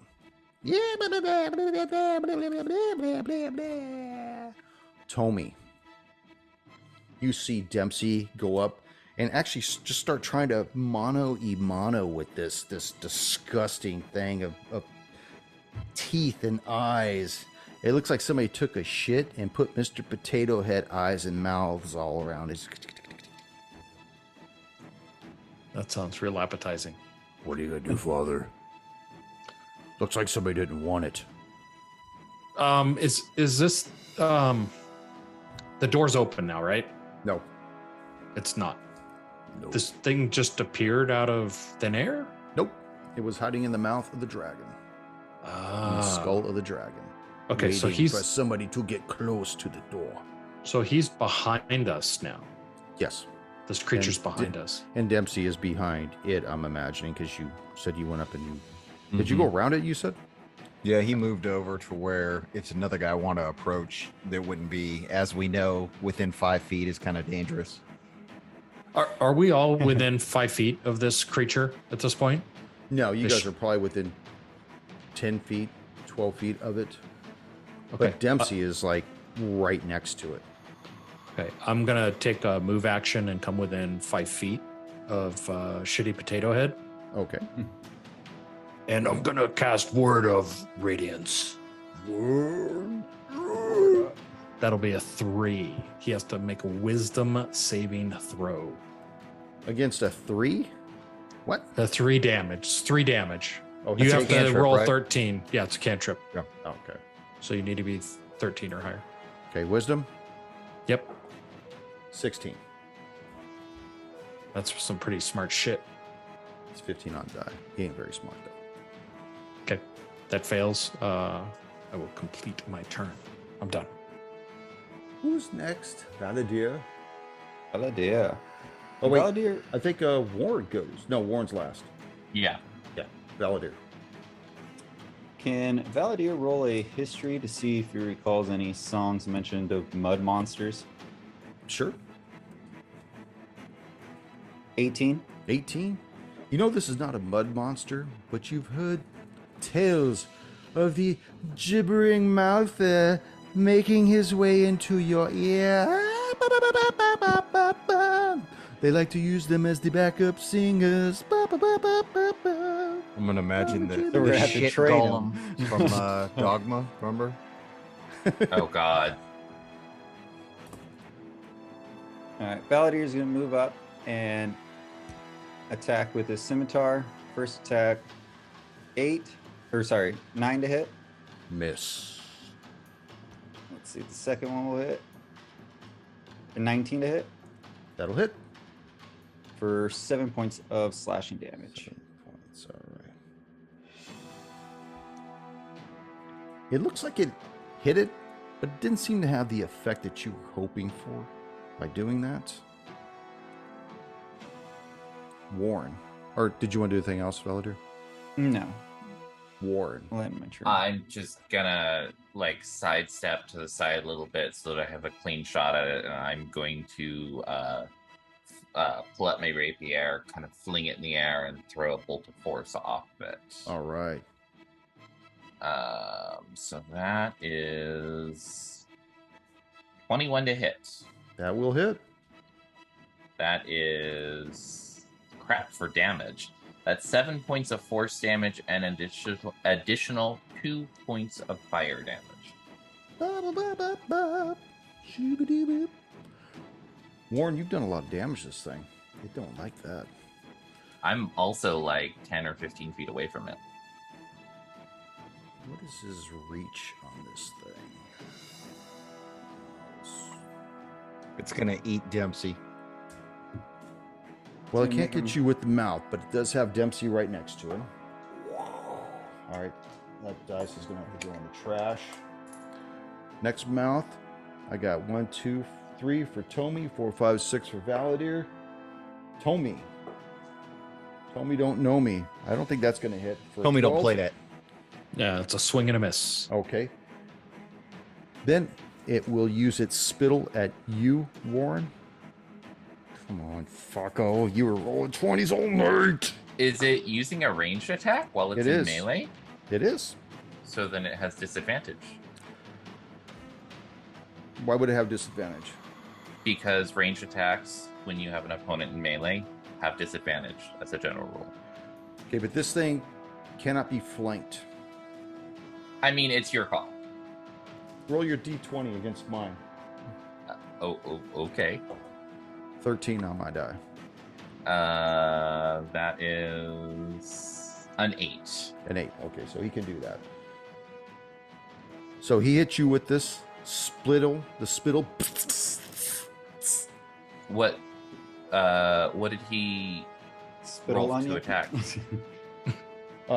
Tommy, you see Dempsey go up and actually just start trying to mano-a-mano with this disgusting thing of teeth and eyes. It looks like somebody took a shit and put Mr. Potato Head eyes and mouths all around it. That sounds real appetizing. What are you gonna do, Father? Looks like somebody didn't want it. Is this the door's open now, right? No. It's not. Nope. This thing just appeared out of thin air? Nope. It was hiding in the mouth of the dragon. In the skull of the dragon. Okay, so waiting he's for somebody to get close to the door. behind us now. Yes. This creature's And behind us. And Dempsey is behind it, I'm imagining, because you said you went up and you... Did you go around it, you said? Yeah, he moved over to where if another guy wanted to approach, there wouldn't be, as we know, within 5 feet is kind of dangerous. Are we all within 5 feet of this creature at this point? No, you This guys are probably within 10 feet, 12 feet of it. Okay. But Dempsey is like right next to it. Okay, I'm gonna take a move action and come within 5 feet of Shitty Potato Head, Okay. and I'm gonna cast Word of Radiance. That'll be a 3. He has to make a Wisdom saving throw. Against a 3? What? 3 damage. It's 3 damage. Oh, You it's a have to cantrip, roll right? 13. Yeah, it's a cantrip. Okay. So you need to be 13 or higher. Okay, wisdom? Yep, 16. that's some pretty smart shit. It's 15 on die. He ain't very smart, though. Okay, that fails. I will complete my turn. I'm done. Who's next? Valadier? Valadier. Oh, wait. Valadier. I think Warren goes. No, Warren's last. Yeah. Yeah, Valadier. Can Valadier roll a history to see if he recalls any songs mentioned of mud monsters? Sure. 18. 18? You know this is not a mud monster, but you've heard tales of the gibbering mouth making his way into your ear. They like to use them as the backup singers. I'm gonna imagine So we're the gonna have to shit train golem from Dogma, remember? Oh God. All right, Valadier's going to move up and attack with his scimitar. First attack, 9 to hit. Miss. Let's see, the second one will hit. A 19 to hit That'll hit. for 7 points of slashing damage. 7 points, all right. It looks like it hit it, but it didn't seem to have the effect that you were hoping for by doing that. Warren. Or did you want to do anything else, Valadier? No, Warren. I'll end my turn. I'm just gonna like sidestep to the side a little bit so that I have a clean shot at it, and I'm going to pull up my rapier, kind of fling it in the air, and throw a bolt of force off of it. All right. So that is 21 to hit. That will hit. That is crap for damage. That's 7 points of force damage and additional 2 points of fire damage. Warren, you've done a lot of damage to this thing. I don't like that. I'm also like 10 or 15 feet away from it. What is his reach on this thing? It's gonna eat Dempsey. Well, it can't get you with the mouth, but it does have Dempsey right next to him. All right, that dice is going to have to go in the trash. Next mouth, I got 1, 2, 3 for Tommy, 4, 5, 6 for Valadier. Tommy don't know me. I don't think that's going to hit. For Tommy, don't 12. play that. Yeah, it's a swing and a miss. Okay. Then it will use its spittle at you, Warren. Come on, fucko. You were rolling 20s all night. Is it using a ranged attack while it's It in is. melee? It is. So then it has disadvantage. Why would it have disadvantage? Because ranged attacks, when you have an opponent in melee, have disadvantage as a general rule. Okay, but this thing cannot be flanked. I mean, it's your call. Roll your d20 against mine. Okay. 13 on my die. That is an 8. An 8. Okay, so he can do that. So he hits you with this spittle. The spittle. What did he Spittle roll on to you? attack?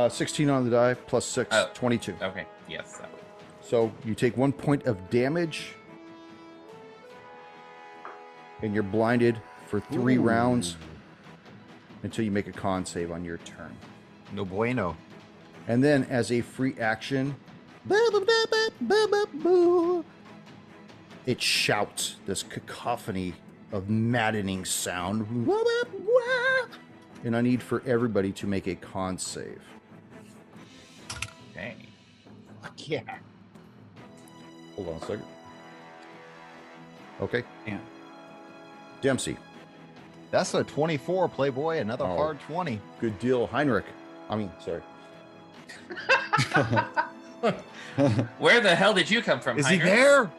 16 on the die, plus 6, Oh. 22. Okay, yes, that would. So you take 1 point of damage. And you're blinded for 3 rounds until you make a con save on your turn. No bueno. And then as a free action, it shouts this cacophony of maddening sound. And I need for everybody to make a con save. Okay. Fuck yeah. Hold on a second. Okay. Yeah. Dempsey. That's a 24, Playboy. Another Oh. hard 20. Good deal. Heinrich. Sorry. Where the hell did you come from? Is he Heinrich? there?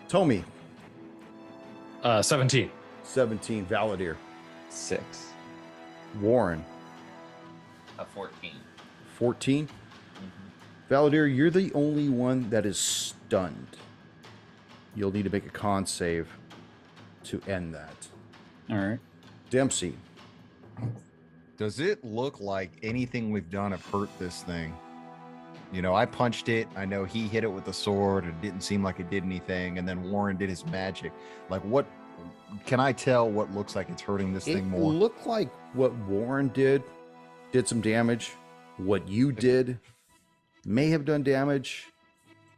Tommy. 17. 17. Valadier. 6. Warren. A 14. 14. Valadier, you're the only one that is stunned. You'll need to make a con save to end that. All right. Dempsey. Does it look like anything we've done have hurt this thing? You know, I punched it. I know he hit it with the sword. It didn't seem like it did anything. And then Warren did his magic. Like, what can I tell what looks like it's hurting this It thing more? looked like what Warren did some damage. What you did may have done damage.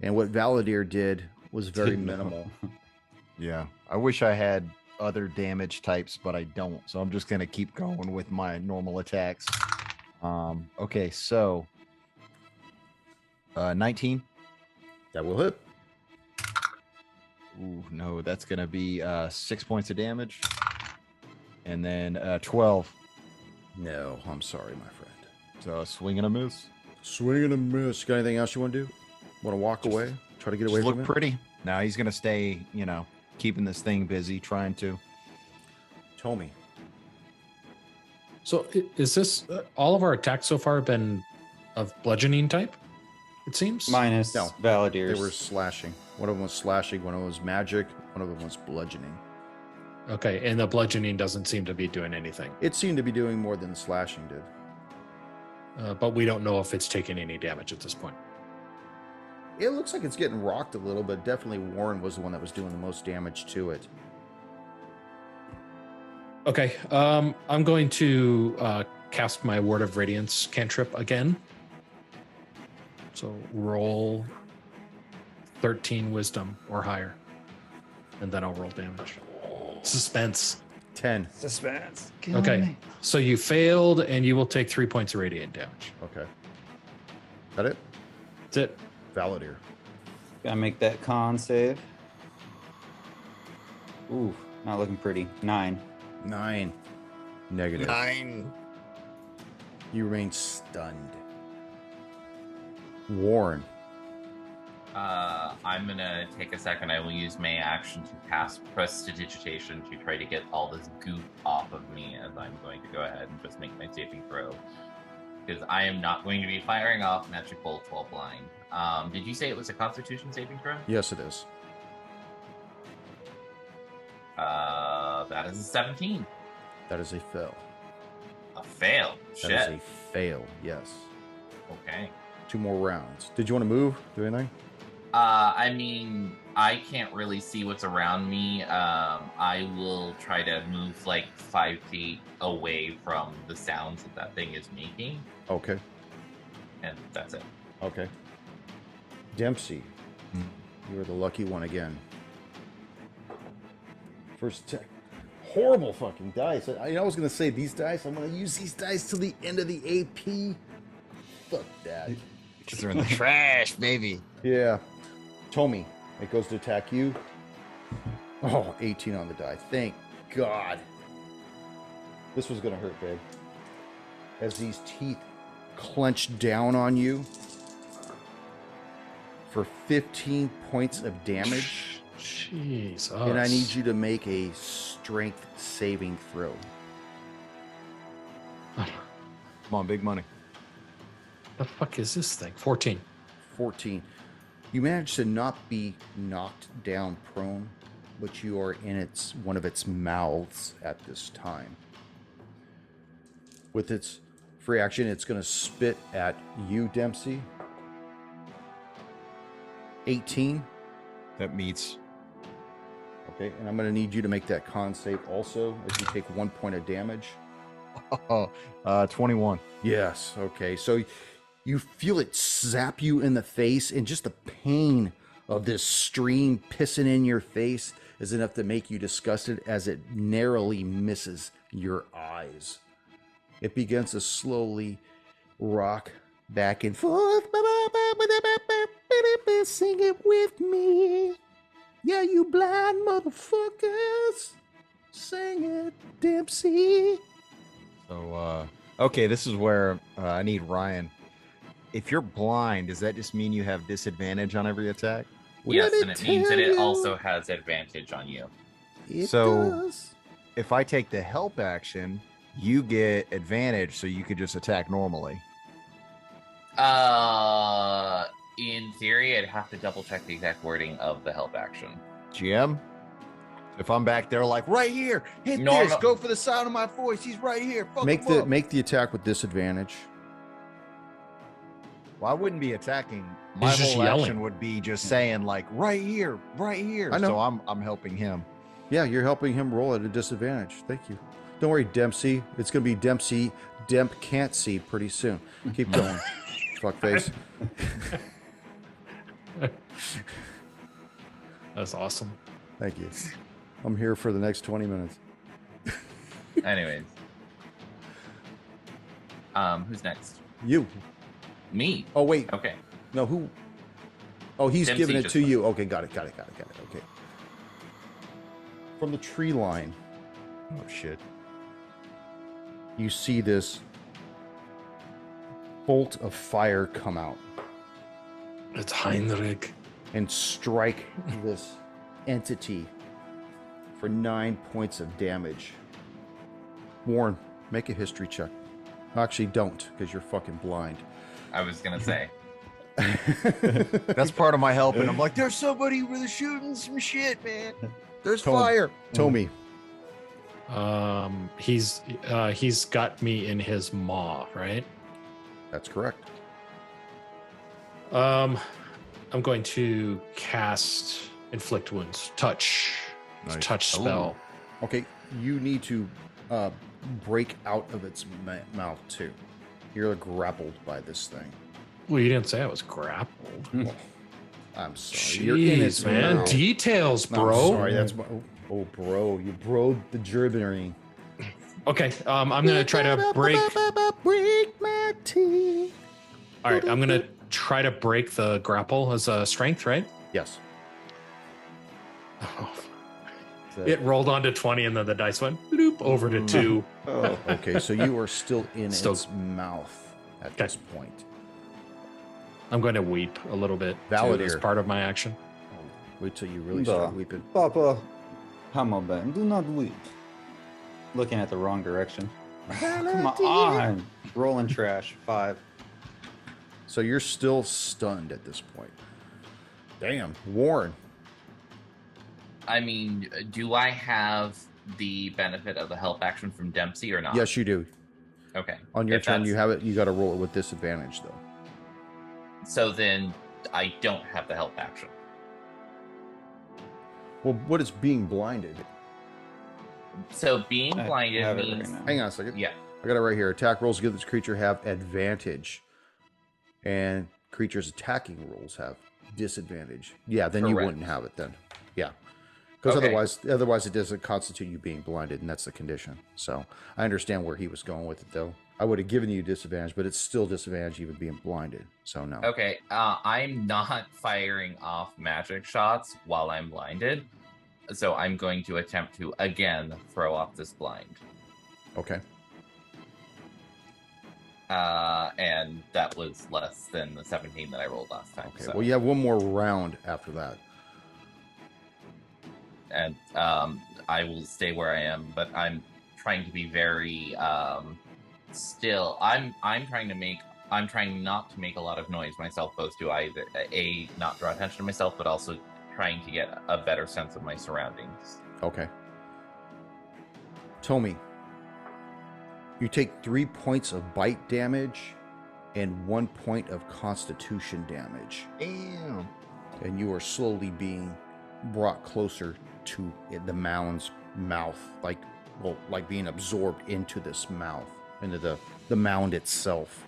And what Valadier did was very minimal. Yeah. I wish I had other damage types, but I don't. So I'm just going to keep going with my normal attacks. Okay, so 19. That will hit. Ooh, no, that's going to be 6 points of damage. And then 12. No, I'm sorry, my friend. So a swing and a miss. Swing and a miss. Got anything else you want to do? Want to walk away? Try to get away Just from look it? pretty. Now he's going to stay, you know, keeping this thing busy, trying to. Tommy. So is this all of our attacks so far have been of bludgeoning type? It seems. Minus No. Valadier's. They were slashing. One of them was slashing, one of them was magic, one of them was bludgeoning. Okay, and the bludgeoning doesn't seem to be doing anything. It seemed to be doing more than slashing did. But we don't know if it's taking any damage at this point. It looks like it's getting rocked a little, but definitely Warren was the one that was doing the most damage to it. Okay, I'm going to cast my Word of Radiance cantrip again. So roll 13 wisdom or higher, and then I'll roll damage. Suspense. 10. Suspense. Okay, so you failed, and you will take 3 points of radiant damage. Okay. That it? That's it. Valadier. Gotta make that con save. Ooh, not looking pretty. 9. 9. Negative. 9. You remain stunned. Warren. I'm gonna take a second. I will use my action to cast Prestidigitation to try to get all this goop off of me, as I'm going to go ahead and just make my saving throw. Because I am not going to be firing off magic bolts while blind. Did you say it was a Constitution saving throw? Yes, it is. That is a 17. That is a fail. A fail. Shit. That is a fail, yes. Okay. 2 more rounds. Did you want to move? Do anything? I mean, I can't really see what's around me. I will try to move like 5 feet away from the sounds that thing is making. Okay. And that's it. Okay. Dempsey, you're the lucky one again. First attack. Horrible fucking dice. I was going to say these dice. I'm going to use these dice till the end of the AP. Fuck that. Because they're in the trash, baby. Yeah. Tommy, it goes to attack you. Oh, 18 on the die. Thank God. This was going to hurt, babe. As these teeth clench down on you for 15 points of damage. Jesus. And I need you to make a strength saving throw. Come on, big money. The fuck is this thing? 14. 14. You manage to not be knocked down prone, but you are in one of its mouths at this time. With its free action, it's going to spit at you, Dempsey. 18. That meets. Okay, and I'm going to need you to make that con save also, as you take 1 point of damage. 21. Yes, okay. So you feel it zap you in the face, and just the pain of this stream pissing in your face is enough to make you disgusted as it narrowly misses your eyes. It begins to slowly rock back and forth. Sing it with me. Yeah, you blind motherfuckers. Sing it, Dempsey. So, okay, this is where I need Ryan. If you're blind, does that just mean you have disadvantage on every attack? Yes, and it means that it also has advantage on you. It So- does. If I take the help action, you get advantage, so you could just attack normally. In theory, I'd have to double check the exact wording of the help action. GM? If I'm back there like, right here, hit Normal- this, go for the sound of my voice, he's right here. Fuck Make him up. the attack with disadvantage. Well, I wouldn't be attacking. My He's just whole yelling. action would be just saying like, right here, right here. I know. So I'm helping him. Yeah, you're helping him roll at a disadvantage. Thank you. Don't worry, Dempsey. It's going to be Dempsey. Demp can't see pretty soon. Keep going. Fuckface. That's awesome. Thank you. I'm here for the next 20 minutes. Anyways. Who's next? You. Me. Oh, wait. Okay. No, who? Oh, he's Dempsey giving it just to went. you. Okay, got it. Okay. From the tree line, Oh shit. you see this bolt of fire come out It's Heinrich. and strike this entity for 9 points of damage. Warren, make a history check. Actually, don't, because you're fucking blind. I was gonna say. That's part of my help, and I'm like, there's somebody with shooting some shit, man. There's Tone. fire. Tommy, He's got me in his maw, right? that's correct. I'm going to cast Inflict Wounds. Touch. It's Nice. touch spell. Okay, you need to break out of its mouth, too. You're grappled by this thing. Well, you didn't say I was grappled. I'm sorry. You're in its Jeez, man. mouth. Details, No, bro. I'm sorry, that's my. Oh, bro, you broed the gerbilary. Okay, I'm gonna try to break. Break my teeth. All right, I'm gonna try to break the grapple as a strength, right? Yes. Oh, It rolled onto 20 and then the dice went bloop over to 2. Oh, Okay, so you are still in Still- its mouth at Okay. this point. I'm going to weep a little bit Valid too, as ear. part of my action. Wait till you really start Duh. weeping. Papa, Hammerbein, do not weep. Looking at the wrong direction. Come on. Rolling trash. 5. So you're still stunned at this point. Damn, Warren. I mean, do I have the benefit of the help action from Dempsey or not? Yes, you do. Okay. On your If turn, you that's- have it. You got to roll it with disadvantage, though. So then I don't have the help action. Well, what is being blinded? So being I blinded have it means right now. Hang on a second. yeah. I got it right here. Attack rolls give this creature have advantage, and creatures attacking rolls have disadvantage. Yeah, then you Correct. wouldn't have it then. Yeah, because Okay. otherwise it doesn't constitute you being blinded, and that's the condition. So I understand where he was going with it, though. I would have given you disadvantage, but it's still disadvantage even being blinded. So no. Okay. I'm not firing off magic shots while I'm blinded. So I'm going to attempt to again throw off this blind. Okay. And that was less than the 17 that I rolled last time. Okay. So. Well, you have one more round after that. And I will stay where I am, but I'm trying to be very still. I'm trying not to make a lot of noise myself, both to either not draw attention to myself, but also trying to get a better sense of my surroundings. Okay. Tomi, you take 3 points of bite damage and 1 point of constitution damage, Damn. and you are slowly being brought closer to the mound's mouth, like being absorbed into this mouth, into the mound itself.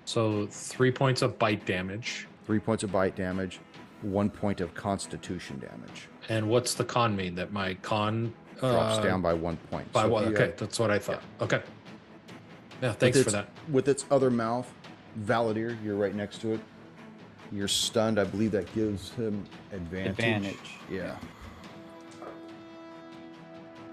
So 3 points of bite damage. 3 points of bite damage, 1 point of constitution damage. And what's the con mean? That my con Drops down by 1 point. by So one. if you Okay, have- that's what I thought. Okay. Yeah, thanks for that. With its other mouth, Valadier, you're right next to it. You're stunned. I believe that gives him advantage. Yeah.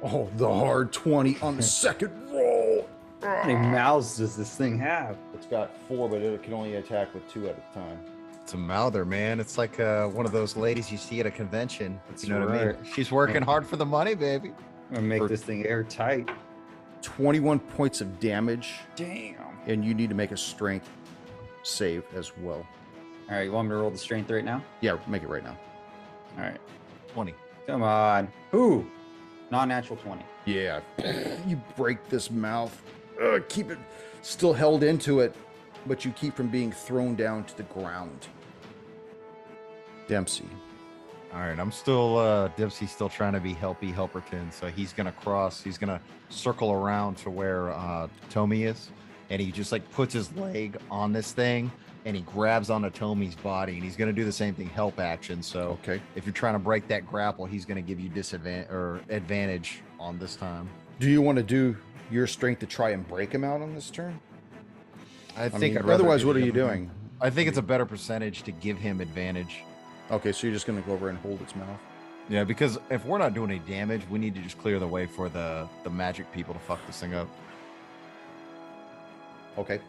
Oh, the hard 20 on the second roll. How many mouths does this thing have? It's got 4, but it can only attack with 2 at a time. It's a mouther, man. It's like one of those ladies you see at a convention. That's You know what I mean? right. She's working hard for the money, baby. I'm gonna make this thing airtight. 21 points of damage, Damn. and you need to make a strength save as well. All right, you want me to roll the strength right now? Yeah, make it right now. All right. 20. Come on. Ooh. Non-natural 20. Yeah. You break this mouth. Keep it still held into it, but you keep from being thrown down to the ground. Dempsey. All right, I'm still, Dempsey's still trying to be helperton. So he's going to circle around to where Tomi is. And he just like puts his leg on this thing and he grabs onto Tomi's body. And he's going to do the same thing, help action. So Okay. if you're trying to break that grapple, he's going to give you advantage on this time. Do you want to do your strength to try and break him out on this turn? I I think mean, I'd rather otherwise, give what are you him- doing? I think it's a better percentage to give him advantage. Okay, so you're just going to go over and hold its mouth. Yeah, because if we're not doing any damage, we need to just clear the way for the magic people to fuck this thing up. Okay.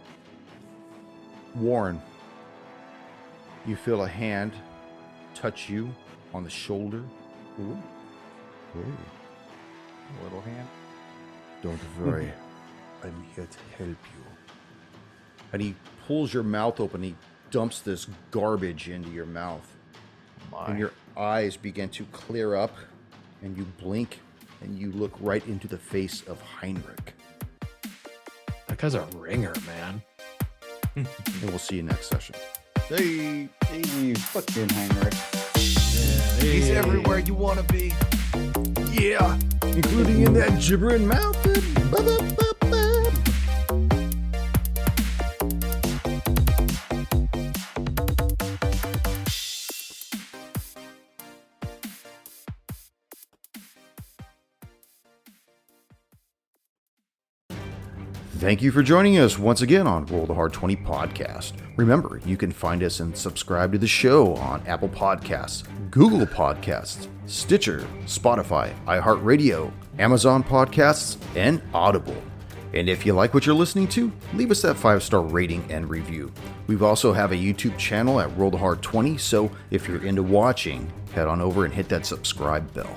Warren, you feel a hand touch you on the shoulder. Ooh. Hey, A little hand. don't worry. I'm here to help you. And he pulls your mouth open. He dumps this garbage into your mouth. And your eyes begin to clear up, and you blink, and you look right into the face of Heinrich. That guy's a ringer, man. And we'll see you next session. Hey, Hey, fucking Heinrich. he's everywhere you want to be. Yeah, including in that gibbering mouth. Thank you for joining us once again on Roll the Hard 20 podcast. Remember, you can find us and subscribe to the show on Apple Podcasts, Google Podcasts, Stitcher, Spotify, iHeart Radio, Amazon Podcasts, and Audible. And if you like what you're listening to, leave us that 5-star rating and review. We also have a YouTube channel at Roll the Hard 20, so if you're into watching, head on over and hit that subscribe bell.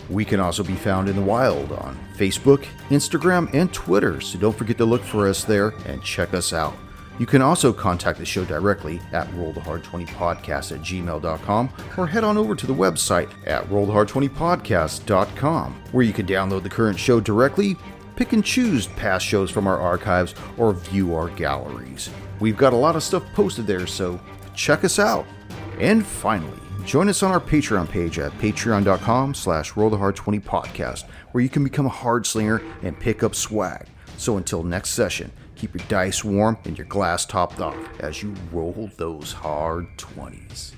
We can also be found in the wild on Facebook, Instagram, and Twitter, so don't forget to look for us there and check us out. You can also contact the show directly at rollthehard20podcast@gmail.com or head on over to the website at rollthehard20podcast.com, where you can download the current show directly, pick and choose past shows from our archives, or view our galleries. We've got a lot of stuff posted there, so check us out. And finally, join us on our Patreon page at patreon.com/rollthehard20podcast, where you can become a hard slinger and pick up swag. So until next session, keep your dice warm and your glass topped off as you roll those hard 20s.